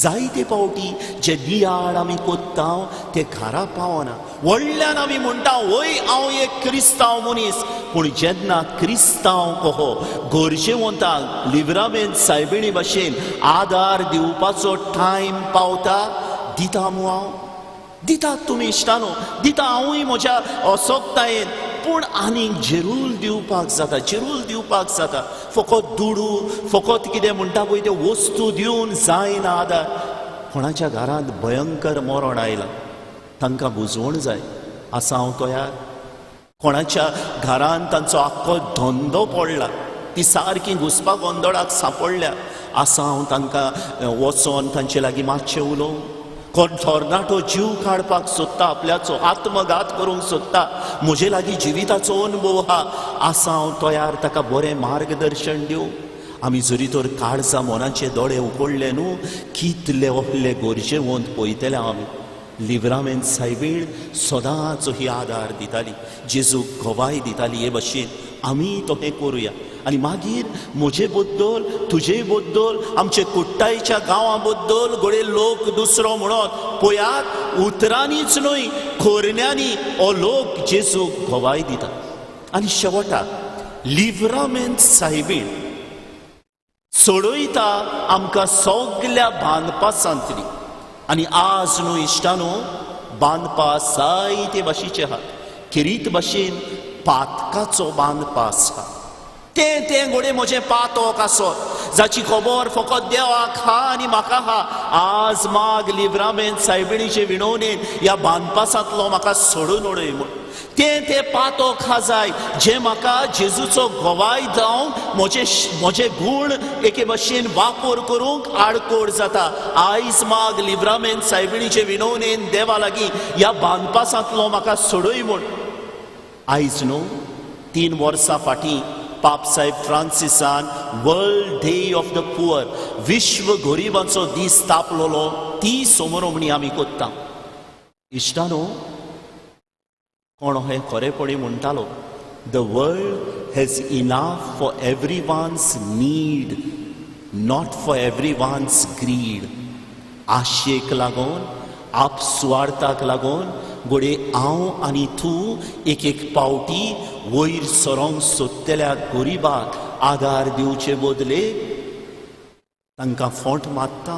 जायते पावटी जे नियाळ आमी कोत्ता ते घरा पावना व्हडल्यान आमी म्हणटा वय हांव एक क्रिस्तांव मनीस पूण जेन्ना क्रिस्तांव कहो गरजेवंतांक लिव्हरामेंत सायबिणी भाशेन आदार दिवपाचो टायम पावता दिता मू हांव दितात तुमी इश्टानो दिता हांवूय म्हज्या असोक्तायेन पूण आनीक जेरूल दिवपाक जाता फकत दुडू फकत कितें म्हणटा पळय त्यो वस्तू दिवन जायना आदार कोणाच्या घरांत भयंकर मरण आयलां तांकां बुजवण जाय आसा हांव तयार कोणाच्या घरांत तांचो आख्खो धंदो पडला ती सारकी घुसपा गोंदळाक सांपडल्या आसा हांव तांकां वचोन तांचे लागीं मातशें उलोवंक कोण थोरणाटो जीव काडपाक सोदता आपल्याचो आत्मघात करूंक सोदता म्हजे लागीं जिविताचो अनुभव आसा हांव तयार ताका बरें मार्गदर्शन दिवं आमी जरी तर काळजा मनाचे दोळे उगडले न्हू कितले व्हडले गरजेवंत पळयतले आमी लिव्हरामेंत सायबीण सदांच ही आदार दिताली जेजूक घोवाय दिताली हे भाशेन आमी तो हें करुया आनी मागीर म्हजे बद्दल तुजे बद्दल आमचे कुट्टायच्या गांवा बद्दल घडये लोक दुसरो म्हणत पळयात उतरांनीच न्हय खोरण्यांनी हो लोक जेजूक घोवाय दिता आनी शेवटाक लिव्हरामेंत सायबीण सोडयता आमकां सगल्या बांदपा सांतली आनी आज न्हू इश्टानो बांदपा जायते भाशेचे आहात किरीत भाशेन पातकाचो बांदपा आसा तें घोडे म्हजें पातोक आसत जाची खबर फकत देवाक हा आनी म्हाका हा आज माग लिव्हरामेंत सायबिणीचे विणवणेन ह्या बांदपासांतलो म्हाका सोडून उडय म्हूण तें पातोक हा जाय जे म्हाका जेजूचो घोवाय जावंक म्हजे गूण एके भाशेन वापर करूंक आडकोड जाता आयज माग लिव्हरामेंत सायबिणीचे विणवणेन देवा लागीं ह्या बांदपासांतलो म्हाका सोडय म्हूण आयज न्हू 3 वर्सां फाटीं पाप साहेब फ्रांसिसान world day of the poor विश्व गरिबांचो दीस तापलोलो ती सोमरोमणी आमी कोत्ता इश्टानो कोण हे खरेपणी म्हणटालो the world has enough for every one's need not for every one's greed आशेक लागून आपस्वार्थाक लागून घोडये हांव आनी तूं एक पावटी वयर सरोंक सोदतल्या गरिबाक आदार दिवचे बदले तांकां फोंट मारता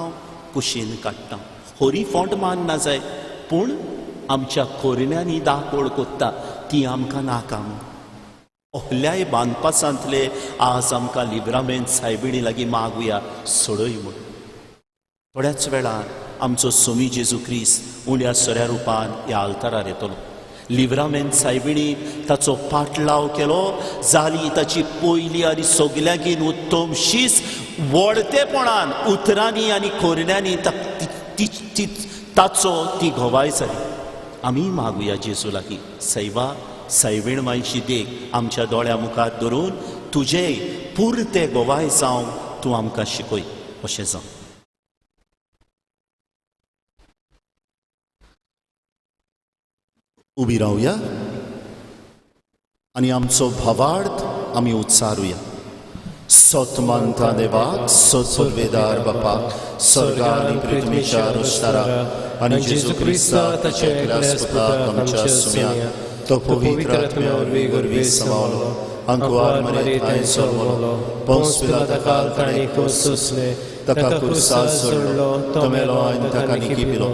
कुशीन काडटा होरी फोंट मारना जाय पूण आमच्या खोरण्यांनी दाखोड कोत्ता ती आमकां नाका ohल्याय बांदपासांतले आज आमकां लिव्हरामेंत सायबिणी लागीं मागुया सोडय म्हूण थोड्याच वेळार आमचो सोमी जेजू क्रिस्त उण्या सोऱ्या रुपान ह्या आल्तारार येतलो लिव्हरामेंत सायबिणी ताचो पाटलाव केलो जाली ताची पयली आनी सगल्याकीन उत्तम शीस व्हडतेपणान उतरांनी आनी खोरण्यांनी ताचो ती घोवाय जाली आमी मागुया जेजू लागीं सैवा सायबीण मायची देख आमच्या दोळ्या मुखार धरून तुजेय पुरते गोवाय जावंक तूं आमकां शिकय अशें जावं उबी रावया आनी आमचो भावार्थ आमी उच्चारुया. सोतमंता देवाक, सोतवेदार बापाक, स्वर्गा आनी पृथ्वीच्या रुस्तारा आनी जेजू क्रिस्ता ताच्या एकल्या सुताक आमच्या सुम्या तो पवित्र आत्म्या वरवीं समावलो अंकुवार मरेत हांवें सोरवलो पोंस पिलाता काल ताणें कोस सोंसले ताका क्रुसार सोडलो तो मेलो आनी ताका निकिपिलो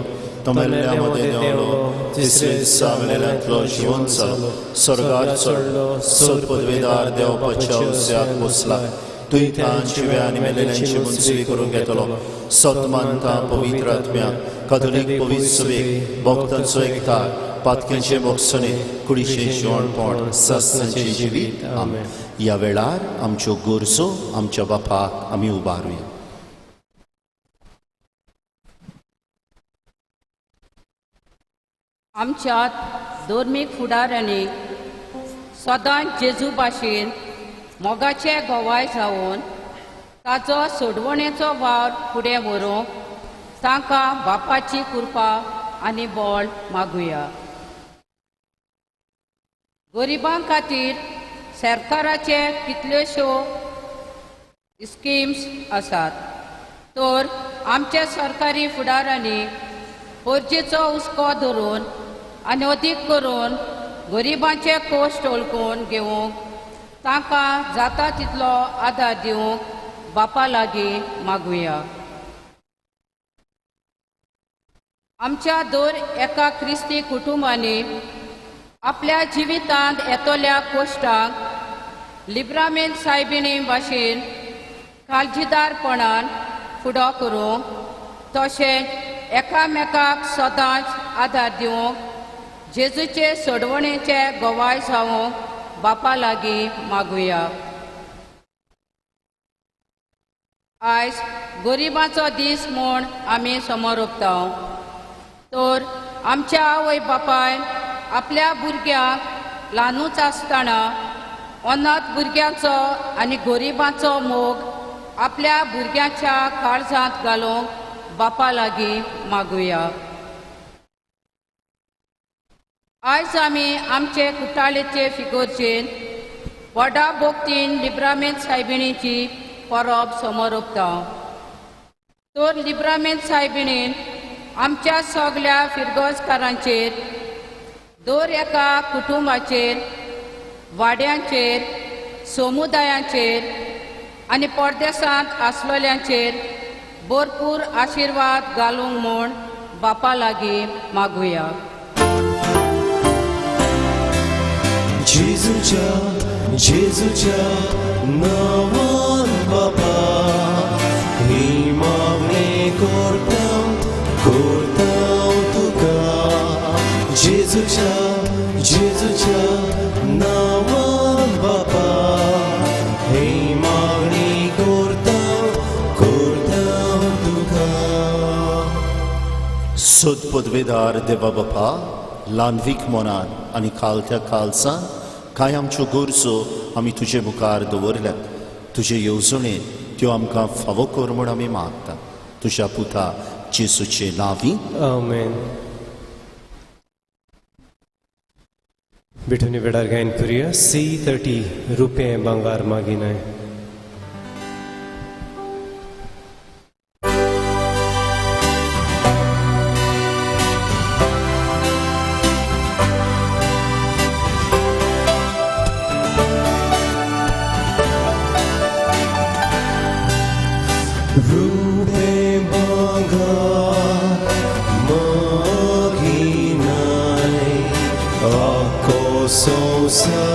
तो मेल्ल्या मदें देंवलो तिसरे दिसा मेलेल्यांतलो जिवंत जालो स्वर्गार चडलो सोद पदवेदार देवपाच्या उज्याक बसला तुय तांचे आनी मेलेल्यांची मुंजवी करून घेतलो सोतमानता पवित्र आत्म्या कथोलीक पवित्र सभेक भक्तांचो एकठांय पातकेंचे मोक्षणे कुडीचे जेवणपण सस्नाचे जिवीत आमेन. ह्या वेळार आमच्यो गरजो आमच्या बापाक आमी उबारुया. आमच्यात धर्मीक फुडाऱ्यांनी सदांच जेजू भाशेन मोगाचे गोवाय जावन ताचो सोडवणेचो वावर फुडें व्हरूंक तांकां बापाची कृपा आनी बळ मागुया. गरिबां खातीर सरकाराचे कितल्योश्यो स्किम्स आसात तर आमच्या सरकारी फुडाऱ्यांनी गरजेचो हुस्को धरून आनी अदीक करून गरिबांचे कश्ट वळखून घेवंक तांकां जाता तितलो आदार दिवंक बापा लागीं मागुया. आमच्या दर एका क्रिस्ती कुटुंबांनी आपल्या जिवितांत येतोल्या कश्टांक लिब्रामेंत सायबिणी भाशेन काळजीदारपणान फुडो करूंक तशेंच एकामेकाक सदांच आदार दिवंक जेजूचे सोडवणेचे गोवाय जावंक बापा लागीं मागुया. आयज गरिबांचो दीस म्हूण आमी समोर ओंपताव तर आमच्या आवय बापायन आपल्या भुरग्यांक ल्हानूच आसतना अनाथ भुरग्यांचो आनी गरिबांचो मोग आपल्या भुरग्यांच्या काळजांत घालूंक बापा लागीं मागुया. आयज आमी आमचे कुट्टाळेचे फिगोरचेर व्हडा बोगतीन लिब्रामेंत सायबिणीची परब समोर ओंपताव तर लिब्रामेंत सायबिणीन आमच्या सगळ्या फिरगोजकारांचेर दर एका कुटुंबाचेर वाड्यांचेर समुदायांचेर आनी परदेसांत आसलेल्यांचेर भरपूर आशिर्वाद घालूंक म्हूण बापा लागीं मागुया. जेजूच्या नावान बापा ही मागणी करतां तुका जेजूच्या नावान बापा ही मागणी करतां तुका. सोद पदवेदार देवा बापा ल्हानवीक मनान आनी खालत्या खालसां कांय आमच्यो गरजो आमी तुजे मुखार दवरल्यात तुजे येवजणेन त्यो आमकां फावो कर म्हूण आमी मागता तुज्या पुता जेजूचे नांवी आमेन. बिठुनी वेळार गायन करुया C30 रुपये भांगार मागिनाय. Rupe Banga Moginai Akososa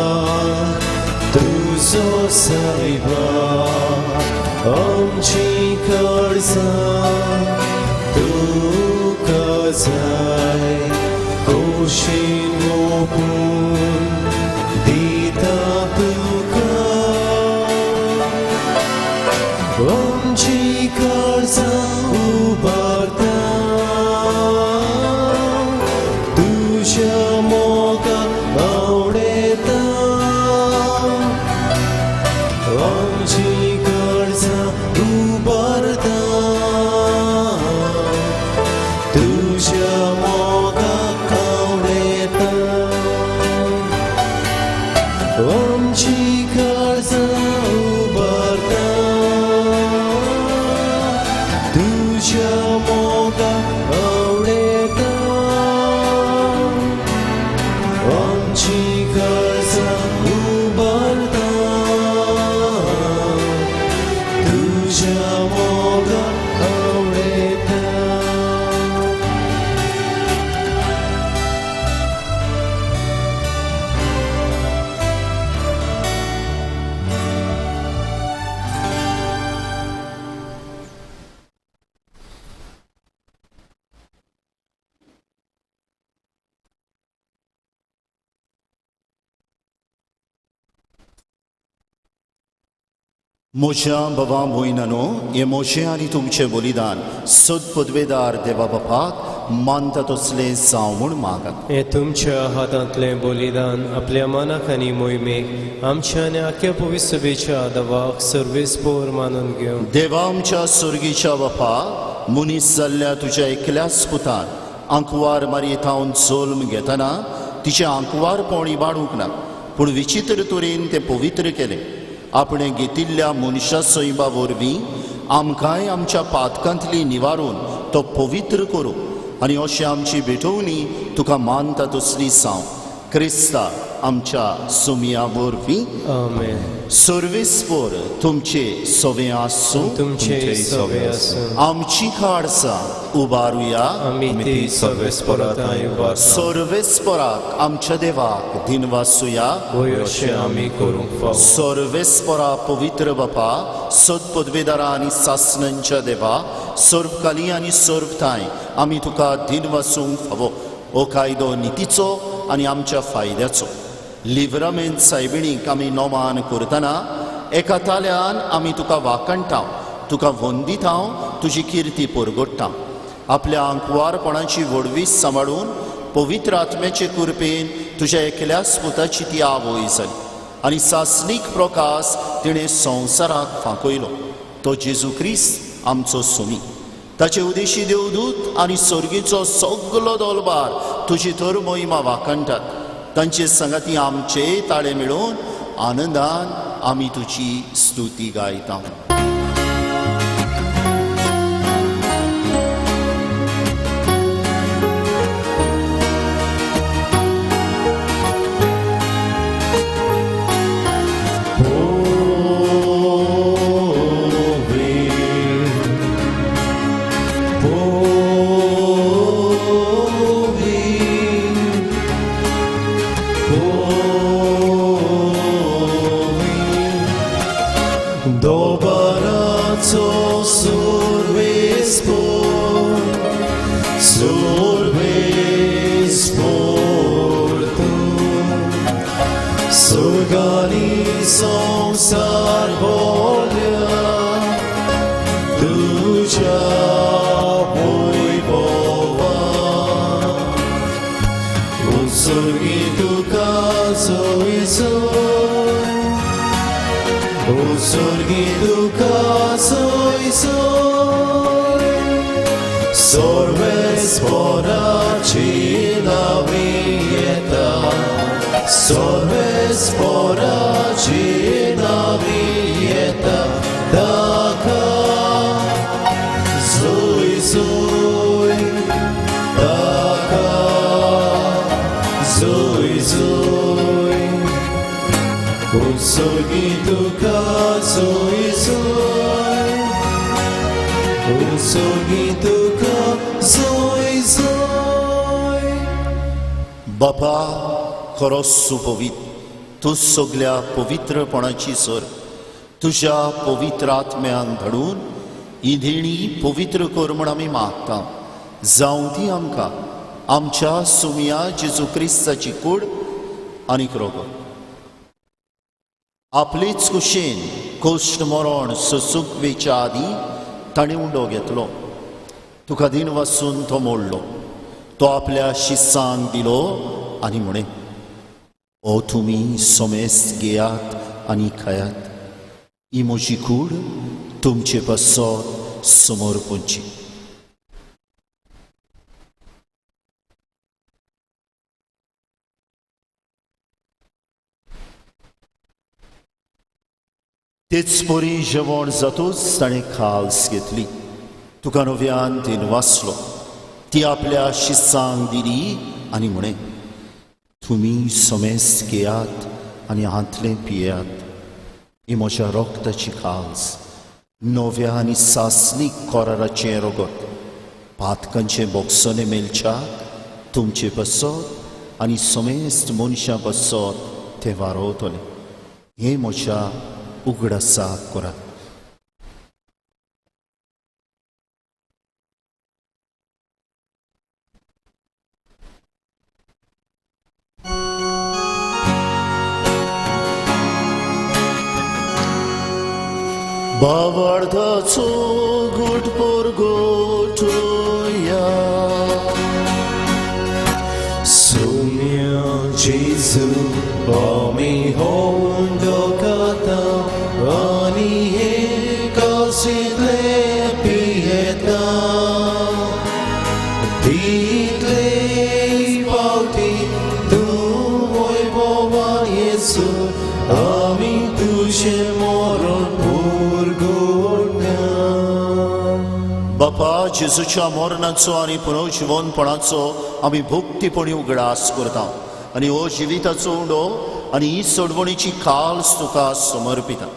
Tuzo Saiba Amchi Karza Tukazai Koshin Mopun Dita Puka Amchi Karza ubarta Tuja moga आवडेता Amchi Karza ubarta Tuja moga आवडेता म्हज्या भावा भयणानो, हे मोशे आनी तुमचें बलिदान सद पदवेदार देवा बापाक मानता तसलें जावं म्हूण मागात. हे तुमच्या हातांतलें बलिदान आपल्या मनाक आनी मोहिमेक आमच्या आनी आख्या पवित्र सभेच्या आदावाक सर्वेस्पोर मानून घेवन देवा आमच्या सुर्गीच्या बापा, मनीस जाल्ल्या तुज्या एकल्याच पुतान आंकवार मारयेतावन जल्म घेतना तिचें आंकवारपण इबाडूंक ना, पूण विचित्र तरेन तें पवित्र केलें. आपणे घेतिल्ल्या मनशा सैबा वरवीं आमकांय आमच्या पातकांतली निवारून तो पवित्र करूं आनी अशी आमची भेटवणी तुका मानता तसली जावं. क्रिस्ता आमच्या सुमिया वरवीं आमेन. सर्वेस्पोर तुमचे सवे आसूं, तुमचे सवे आसूं आमची खाडसां उबारुया. आमी ती सर्वेस्पोरांताय उबारता. सर्वेस्पोराक आमच्या देवाक दिनवासुया. वय अशें आमी करूंक फावो. सर्वेस्पोरा पवित्र बापा, सद पदवेदारा आनी सासणांच्या देवा, सर्वकाली आनी सर्वताय आमी तुका दिनवासूंक फावो. हो कायदो नितीचो आनी आमच्या फायद्याचो. लिव्हरामेंट सायबिणीक आमी नोमान करतना एका ताल्यान आमी तुका वाकणटाव, तुका वंदिताव, तुजी किर्ती परगट्टाव. आपल्या आंकवारपणाची व्हडवीस सांबाळून पवित्र आत्म्याचे कृपेन तुज्या एकल्याच पुताची ती आवय जाली आनी सासणीक प्रकाश तिणें संवसाराक फांकयलो. तो जेजू क्रिस्त आमचो सुमी. ताचे उदेशी देवदूत आनी सर्गीचो सगलो दलबार तुजी तर मोहिमा वाकणटात. तांचे संगाती आमचे ताळे मेळून आनंदान आमी तुजी स्तुती गायता. संसार बोल्या तुझ्या वैभवा उत्सर्गी तुका सोयीसोय, उत्सर्गी तुका सोयीसोय. सर्वेस्पोराची नावी येता, सर्वेस्पोराची नावी येता. ताका सोय सोय, ताका सोय सोय. उत्सर्गी तुका सोय सोय, उत्सर्गी तुका सोय सोय. बापा खरोच सुपवित, तूं सगल्या पवित्रपणाची सर तुज्या पवित्र आत्म्यान धडून ही देणी पवित्र कर म्हूण आमी मागता. जावं ती आमकां आमच्या सुमिया जेजू क्रिस्ताची कूड आनीक रोगो. आपलेच कुशेन कोश्ट मरण ससूक वेच्या आदी ताणें उंडो घेतलो. तुका दिन वाचून तो मोडलो. तो आपल्या शिस्सांक दिलो आनी म्हणे, ओ तुमी सोमेस्त घेयात आनी खायात. ही म्हजी कूड तुमचे बसत समोर पोंची. तेच परी जेवण जातूच ताणें खास घेतली. तुका नव्यान तीन वाचलो. ती आपल्या शिस्सांक दिली आनी म्हणे, तुमी सोमेस्त घेयात आनी हातलें पियेयात. ही म्हज्या रोगताची खास, नव्या आनी सासणीक कोराराचें रोगत. पातकांचे बोगसोने मेलच्याक तुमचे बसत आनी सोमेस्त मनशां बसत ते वारोवतले. हें म्हज्या उगडासाक करात. भावार्थाचो घोटपोर घोटुया. Sumia Jesu Ami hondo kata Ani ekasidle pieta Ditle pauti Tu oi bova Yesu Ami tuje moron purgornya. बापा जेजूच्या मरणाचो आनी पुनर्जीवनपणाचो आमी भक्तीपणी उगडास करता आनी हो जिविताचो उंडो आनी ही सोडवणीची काल्स तुका समर्पिता.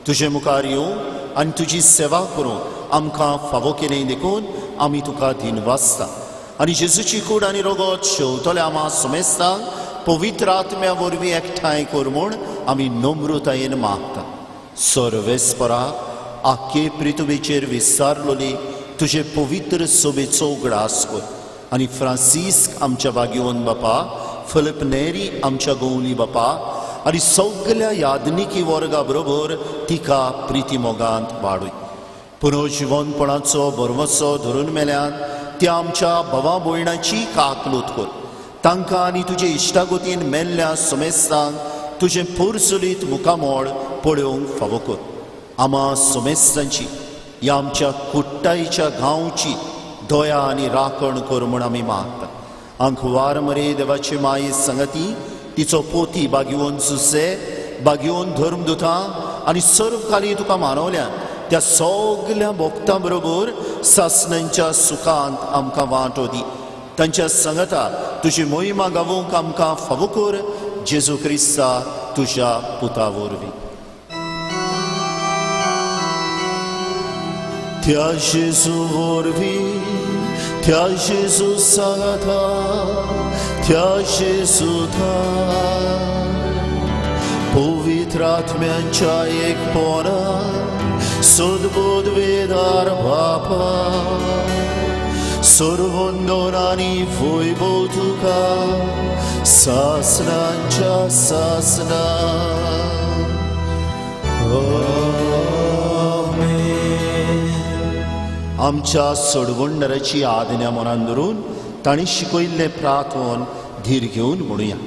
तुजे मुखार येवं आनी तुजी सेवा करूं आमकां फावो केलें देखून आमी तुका दिनवासता आनी जेजूची कूड आनी रगत शेवतले आमा समेस्तांक पवित्र आत्म्या वरवीं एकठांय कर म्हूण आमी नम्रतायेन मागता. सर्वेस्परा आख्खे पृथ्वीचेर विस्तारलोली तुजे पवित्र सोबेचो उगडास कर आनी फ्रांसिस्क आमच्या बागेवन बापा, फिलिप नेरी आमच्या गवली बापा आनी सगळ्या यादनिकी वर्गा बरोबर तिका प्रिती मोगांत वाडूय. पुनर्जीवनपणाचो बरवसो धरून मेल्यान त्या आमच्या भावा भयणाची काकलूत कर. तांकां आनी तुजे इश्टागतीन मेल्ल्या समेस्तांक तुजें पुरसुलीत मुखामोळ पळोवंक फावो कर. आमा समेस्तांची ह्या आमच्या कुट्टाईच्या गांवची दया आनी राखण कर म्हूण आमी मागता. आंखवार मरे देवाची माये संगती तिचो पोती बागेवन सुसे बागेवन धर्मदुतां आनी सर्वकाली तुका मानवल्यान त्या सगळ्या भक्तां बरोबर सासणांच्या सुखांत आमकां वांटो दी. तांच्या संगता तुजी मोहिमा गावोवंक आमकां फावो कर. जेजू क्रिस्ता तुज्या पुता वरवीं. त्या जेजू वरवीं, त्या जेजू सांगता, त्या जेजू पवित्र आत्म्यांच्या एकपणान सद्बोध वेदार बापा सर्वंदोन आनी वैभव तुका सासणांच्या सासना. आमच्या सोडवणदाराची आज्ञा मनान धरून ताणी शिकयल्लें प्रार्थोन धीर घेवन म्हणुया.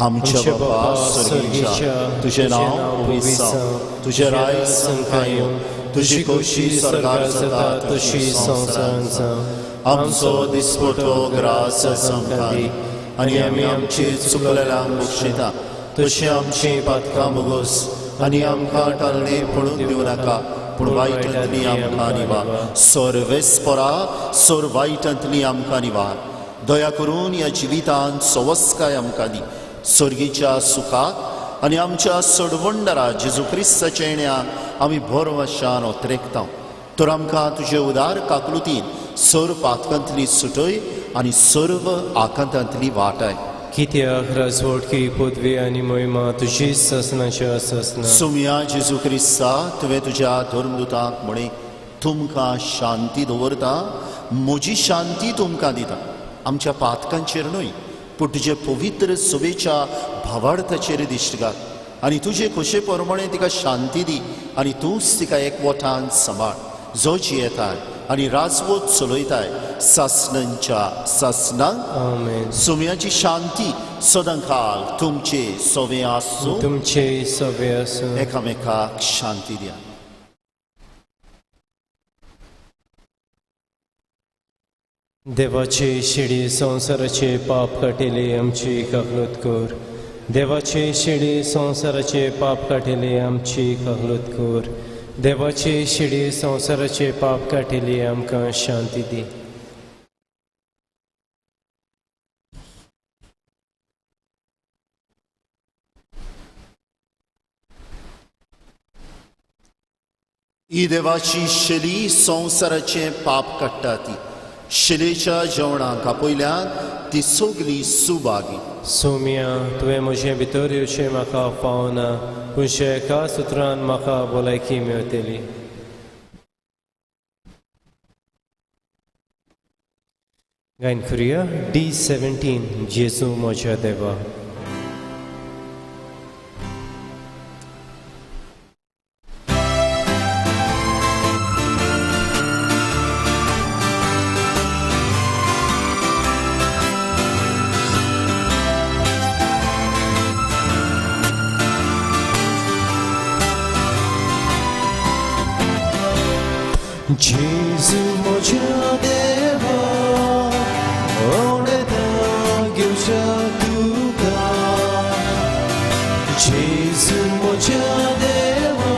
आमच्या बापा स्वर्गीच्या तुझें नांव पवित्र जावं, तुजें राय संखाय येवं, तुजी खोशी स्वर्गार जाता तशी संवसारांत जावं. आमचो दिसपटो ग्रास आमकां दी आनी आमी आमची चुकलेल्यांक बक्षिता तशी आमची पातकां बोगोस आनी आमकां टाळणे पडून दिवं नाका पूण वायटांतली आमकां निवार. सर्वेस्परा सोर वायटांतली आमकां निवार. दया करून ह्या जिवितांत सवस्काय आमकां दी. स्वर्गीच्या सुखाक आनी आमच्या सोडवणदारा जेजू क्रिस्ताच्या येण्याक आमी भरवशान ओतरेकता. तर आमकां तुजे उदार काकलुतीन सर पातकांतली सुटय आनी सर्व आकांतांतली वाटाय. कित्याक राजवटकी पदवी आनी मोहिमा तुजीच ससनाच्या ससना. सुम्या जेजू क्रिस्ता तुवें तुज्या धर्मदुतांक म्हणे तुमकां शांती दवरता, म्हजी शांती तुमकां दिता. आमच्या पातकांचेर न्हय पूण तुजे पवित्र सोबेच्या भावार्थाचेर दिश्ट घाल आनी तुजे खोशे प्रमाणे तिका शांती दी आनी तूंच तिका एकवटान सांबाळ. जो जियेताय आनी राजवट चलयताय सासणांच्या सासनांक. आमेन. सुम्याची शांती सदांकाल तुमचे सोवे आसूं. तुमचे सवे आसूं. एकामेकाक शांती दिया. देवाचे शिडी संसाराचे पाप काटिले आमची काकलूत कर. देवाचे शिडी संसाराचे पाप काटिले आमची काकलूत कर. देवाचे शिडी संसाराचे पाप काटिले आमकां शांती दी. ही देवाची शेली संसाराचे पाप काडटा ती. शिलेच्या जेवणाक आपयल्यान ती सगली सुबागी. सोम्या तुवें म्हजें भितर येवचें म्हाका पावना पूण एका सुत्रान म्हाका भलायकी मेळटली. गायन करुया D17 जेजू म्हज्या देवा. जेजू म्हज्या देवा ओडेदां घेवच्या तुका जेजू म्हज्या देवा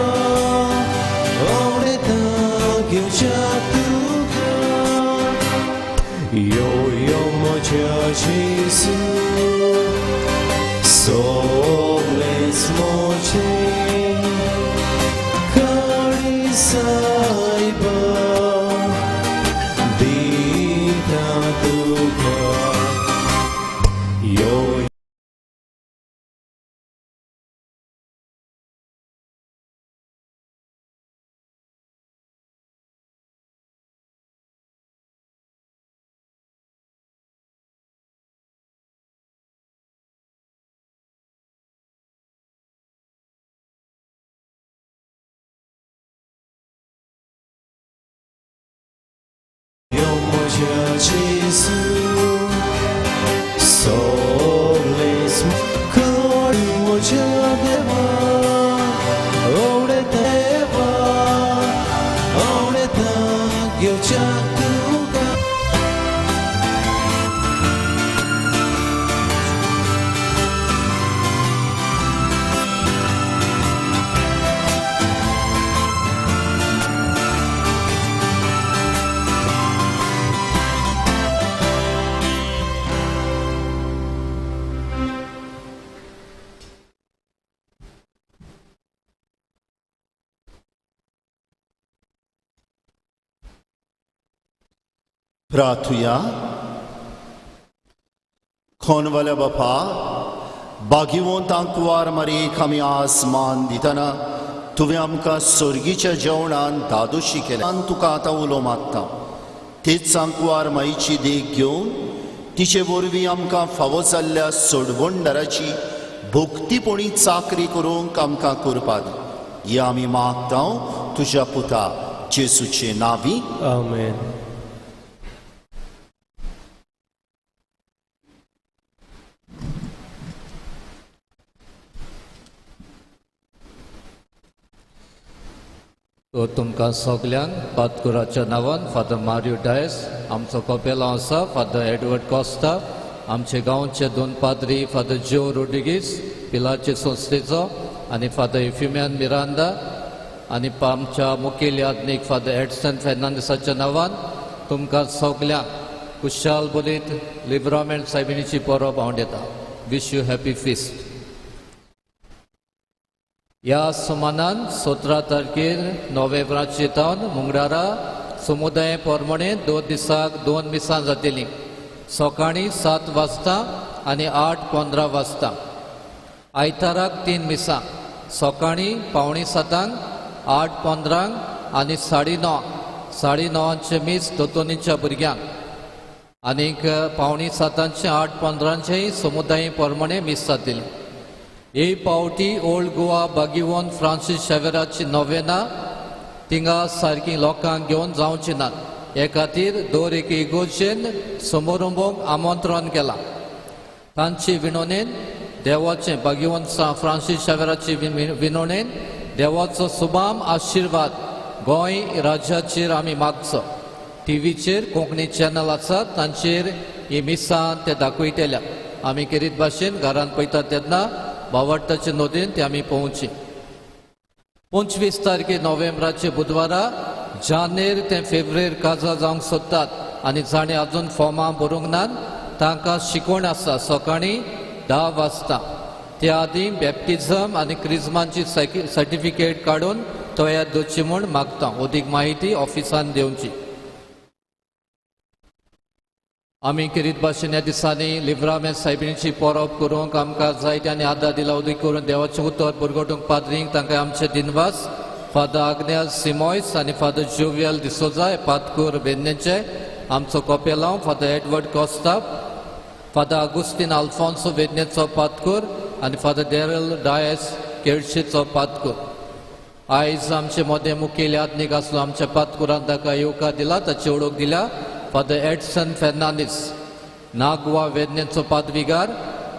ओडेदां घेवच्या तुका यो यो म्हज्या जेजू सगळेंच म्हजें सायबा दिता तुका यो जेजू सगळेंच कोण म्हज्या देवा ओडेदां घेवच्या तुका प्रार्थुया. खोनवाल्या बापा बागीवंतांक वार मारीक आमी आसमान दितना तुवें आमकां सर्गीच्या जेवणान दादोशी केल्या तुका आतां उलो मागता. तेच सांकवार माईची देख घेवन तिचे वरवीं आमकां फावो जाल्ल्या सोडवणदाराची भोगतीपणी चाकरी करूंक आमकां करपा दी. हें आमी मागता तुज्या पुता जेजूचे नांवी. आमेन. तो तुमकां सगल्यांक पातकुराच्या नांवान फादर मारियो डायस, आमचो कपेलो आसा फादर एडवर्ड कॉस्ता, आमचे गांवचे 2 पाद्री फादर जो रोड्रिगीस पिलाचे संस्थेचो आनी फादर इफ्युमियान मिरांदा आनी आमच्या मुखेल याज्ञीक फादर एडसन फेर्नांडिसाच्या नांवान तुमकां सगल्यांक कुशाल बोलीत लिब्रामेंट सायबिणीची परब हांव दिता. Wish you happy feast. ह्या सुमानान 17 तारखेर नोव्हेंबराचे तावन मंगळारा समुदाय पोरमणे 2 दिसाक 2 मिसां जातलीं. सकाळीं 7 वाजता आनी 8:15 वाजता. आयताराक 3 मिसां. सकाळीं 6:45, 8:15 आनी 9:30 मीस दोतोनीच्या भुरग्यांक आनीक 6:45 8:15 समुदाय पोरमणे मीस जातलीं. हे पावटी ओल्ड गोवा बागीवंत फ्रांसीस शेवेराची नोवेना थिंगा सारकी लोकांक घेवन जावची नात. हे खातीर दर एक इगोर्जेन समारंभाक आमंत्रण केलां. तांचे विनोणेन देवाचे बागीवंत फ्रांसीस शेवेराची विनोणेन देवाचो सुभाम आशिर्वाद गोंय राज्याचेर आमी मागचो. टीव्हीचेर कोंकणी चॅनल आसात तांचेर ही मिसां ते दाखयतल्या. आमी किरीत भाशेन घरांत पळयतात तेन्ना बावडटाचे नोंदीन ते आमी पळोवची. 25 तारखे नोव्हेंबराचे बुधवारा जानेर ते फेब्रेर काजा जावंक सोदतात आनी जाणें अजून फॉर्मां भरूंक नात तांकां शिकवण आसा सकाळीं 10 वाजता. त्या आदीं बॅप्टिझम आनी क्रिस्मांची सर्टिफिकेट काडून तयार दवरची म्हूण मागता. अदीक माहिती ऑफिसान दिवची. आमी किरीत भाशेन ह्या दिसांनी लिब्रामेंट सायबिणीची परब करूंक आमकां जायत्यांनी आदार दिला. उदीक करून देवाचें उतर भुरगोटूंक पाद्रींक तांकां आमचे दिनवास फादर आग्नेल सिमोयस आनी फादर जोवियल डिसोजा पातकूर बेन्नेचे, आमचो कपेलांव फादर एडवर्ड कॉस्ता, फादर आगुस्तीन आल्फोन्सो वेदनेचो पातकूर आनी फादर डेरल डायस केळशेचो पातकूर. आयज आमचे मोदें मुखेल याज्ञीक आसलो आमच्या पातकुरान ताका येवकार दिला. ताची वळख दिल्या फादर एडसन फेर्नांडीस नागवा वेदनेचो पादविगार.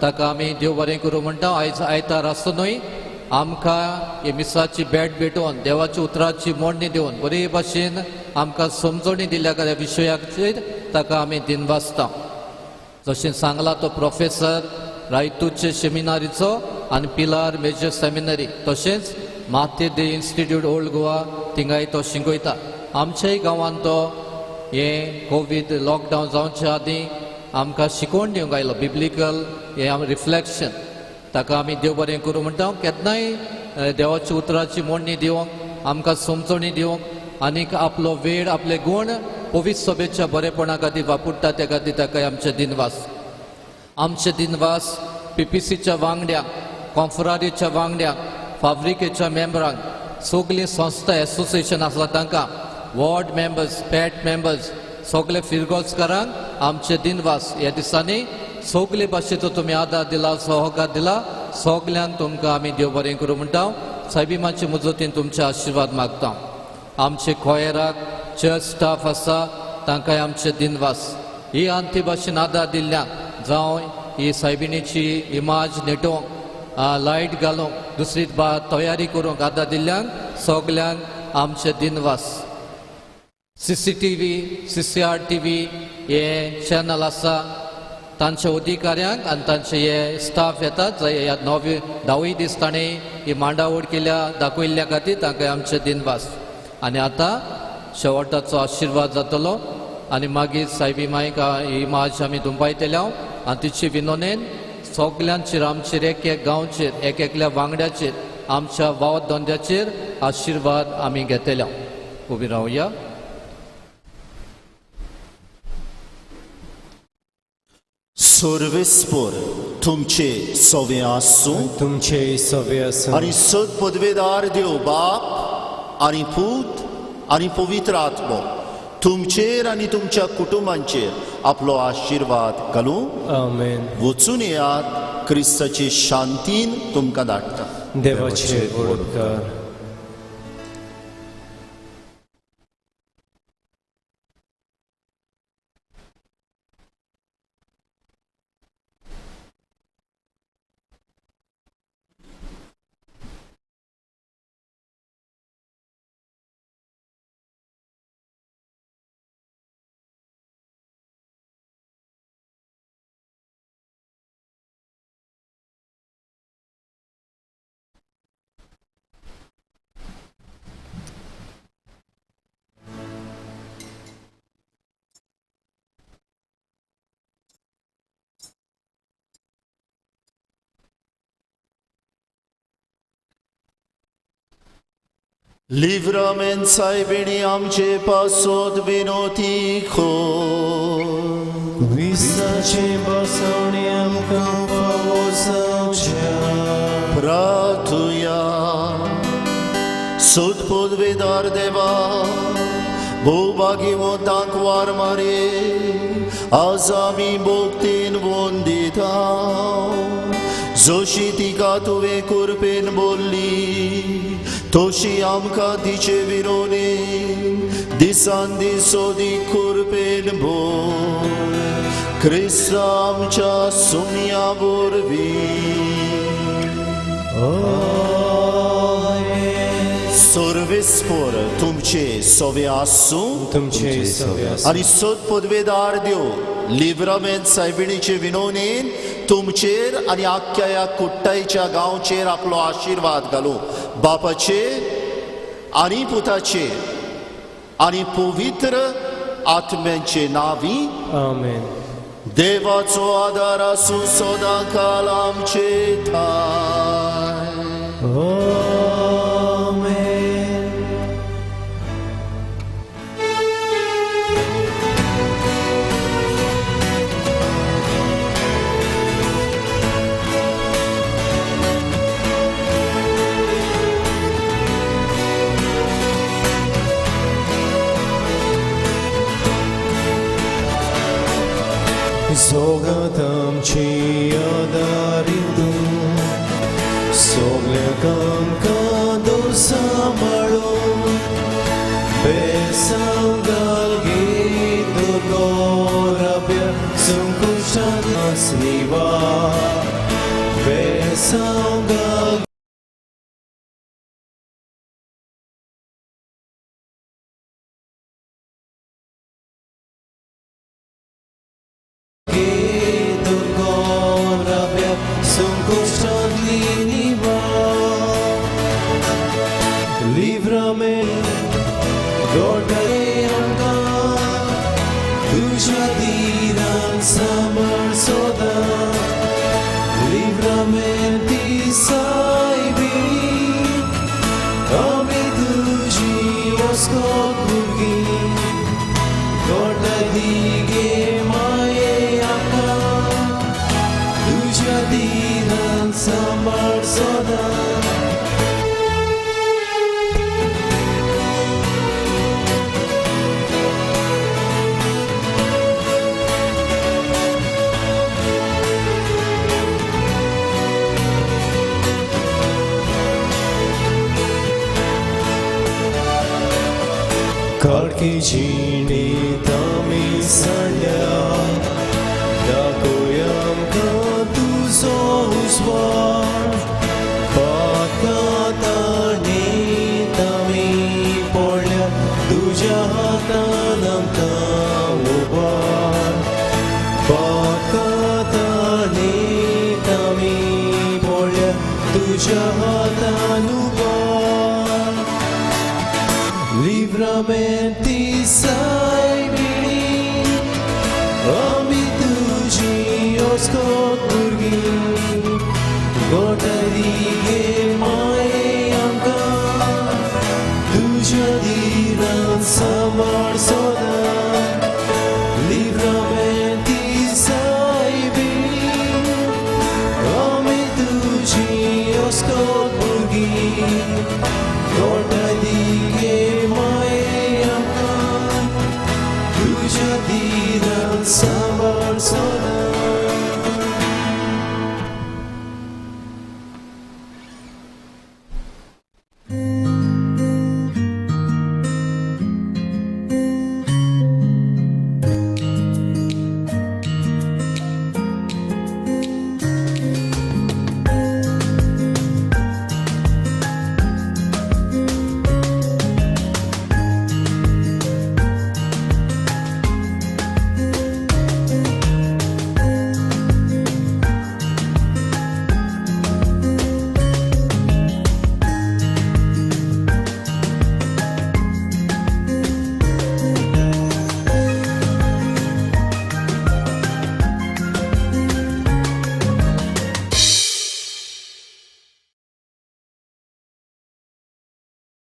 ताका आमी देव बरें करूं म्हणटा. आयज आयतार आसुनूय आमकां हे मिसाची भेट भेटोवन देवाच्या उतराची मोडणी दिवन बरे भाशेन आमकां समजणी दिल्या ह्या विशयाचेर ताका आमी दिनवासता. जशें सांगला तो प्रोफेसर रायतूचे सेमिनारीचो आनी पिलार मेजर सेमिनरी तशेंच माते दे इन्स्टिट्यूट ओल्ड गोवा थिंगाय तो शिकयता. आमच्याय गांवांत तो हे कोवीड लॉकडावन जावचे आदीं आमकां शिकोवन दिवंक आयलो बिब्लिकल हे रिफ्लेक्शन. ताका आमी देव बरें करूं म्हणटा. केन्नाय देवाच्या उतराची मोडणी दिवंक आमकां समजणी दिवंक आनीक आपलो वेळ आपले गूण पवित्र सभेच्या बरेपणा खातीर वापरता त्या खातीर ताका आमचे दिनवास. आमचे दिनवास PPCच्या वांगड्यांक, कॉन्फरारीच्या वांगड्यांक, फाब्रिकेच्या मेंबरांक, सगळीं संस्था एसोसिएशन आसा तांकां, वॉर्ड मेंबर्स, पॅट मेंबर्स, सगळे फिरगोजकारांक आमचे दिनवास. ह्या दिसांनी सगळे भाशेचो तुमी आदार दिला, सहकार दिला, सगल्यांक तुमकां आमी देव बरें करूं म्हणटा. सायबीमाचे मुजतीन तुमचे आशिर्वाद मागता. आमचे खोयराक चर्च स्टाफ आसा तांकांय आमचे दिनवास. ही आंती भाशेन आदार दिल्ल्यांक जावं ही सायबिणीची इमाज नेटोवंक, लायट घालूंक, दुसरी तयारी करूंक आदार दिल्ल्यांक सगल्यांक आमचे दिनवास. CCTV, CCRTV हे चॅनल आसा तांच्या अधिकाऱ्यांक आनी तांचे हे स्टाफ येतात ह्या 10 दीस ताणें ही मांडावळ केल्या दाखयल्ल्या खातीर तांकां आमचे दिनवास. आनी आतां शेवटाचो आशिर्वाद जातलो आनी मागीर सायबी मायक ही माज आमी दुंबायतल्या आनी तिचे विनोनेन सगल्यांचेर आमचेर एक एक गांवचेर एक एकल्या वांगड्याचेर आमच्या वाव धंद्याचेर आशिर्वाद आमी घेतल्या. उबी रावया. सर्वेस्पर तुमचे सवे आसूं तुमचे सवे आसूं आनी सद पदवेदार देव बाप आनी पूत आनी पवित्र आत्मो तुमचेर आनी तुमच्या कुटुंबांचेर आपलो आशिर्वाद घालूं. आमेन. वचून येयात. क्रिस्ताचे शांतीन तुमकां धाडटा. देवाचे उपकार. लिव्रामेंट सायबिणी आमचे पासोद विनोती खो विसाचे बसवणे आमकां फावो जावच्या. प्रार्थुया. सोद पदवेदार देवा भोवभाग्यवंतांक वार मारे आज आमी भोगतीन वंदिता. जशी तिका तुवें कुरपेन बोल्ली तशी आमकां तिचे विरोधी दिसान दीस ओदीक कुरपेन बोल. क्रिस्त आमच्या सुमया वरवीं. सर्वेस्पर तुमचे सवे आसूं तुमचे सवे आसूं आनी सद पदवेदार देव लिव्रामेंट सायबिणीचे विनोवणेन तुमचेर आनी आख्या ह्या कुट्टायच्या गांवचेर आपलो आशिर्वाद घालूं. बापाचे आनी पुताचे आनी पवित्र आत्म्याचे नांवी. आमेन. देवाचो आदार आसूं सदांकाल आमचे थाय. सोगात आमची आदारितूं सगळ्यांक आमकां दवर सांबाळून बेसांगाल गीत गौरव्य संकुशान आसनिवा बेसांगाल संकोष्टांतली निवार लिव्रामे गोडले आमकां तुझ्या दिरान समर सोदा लिव्रामेंती सायबी आमी तुझी वस्कोत भुरगीं गोडा दिगे माये आमकां तुझ्या दिरान समर सोदा Karki chini tami sanya Dakoyam ka tu so uswar Pakatani tami polya Tuja hatanam ka ubar Pakatani tami polya Tuja hatan ubar Livramenti saibini Ami tuji oskot burgi Godarige mae amka Tuja diran samar soda Livramenti saibini Ami tuji oskot burgi Godarige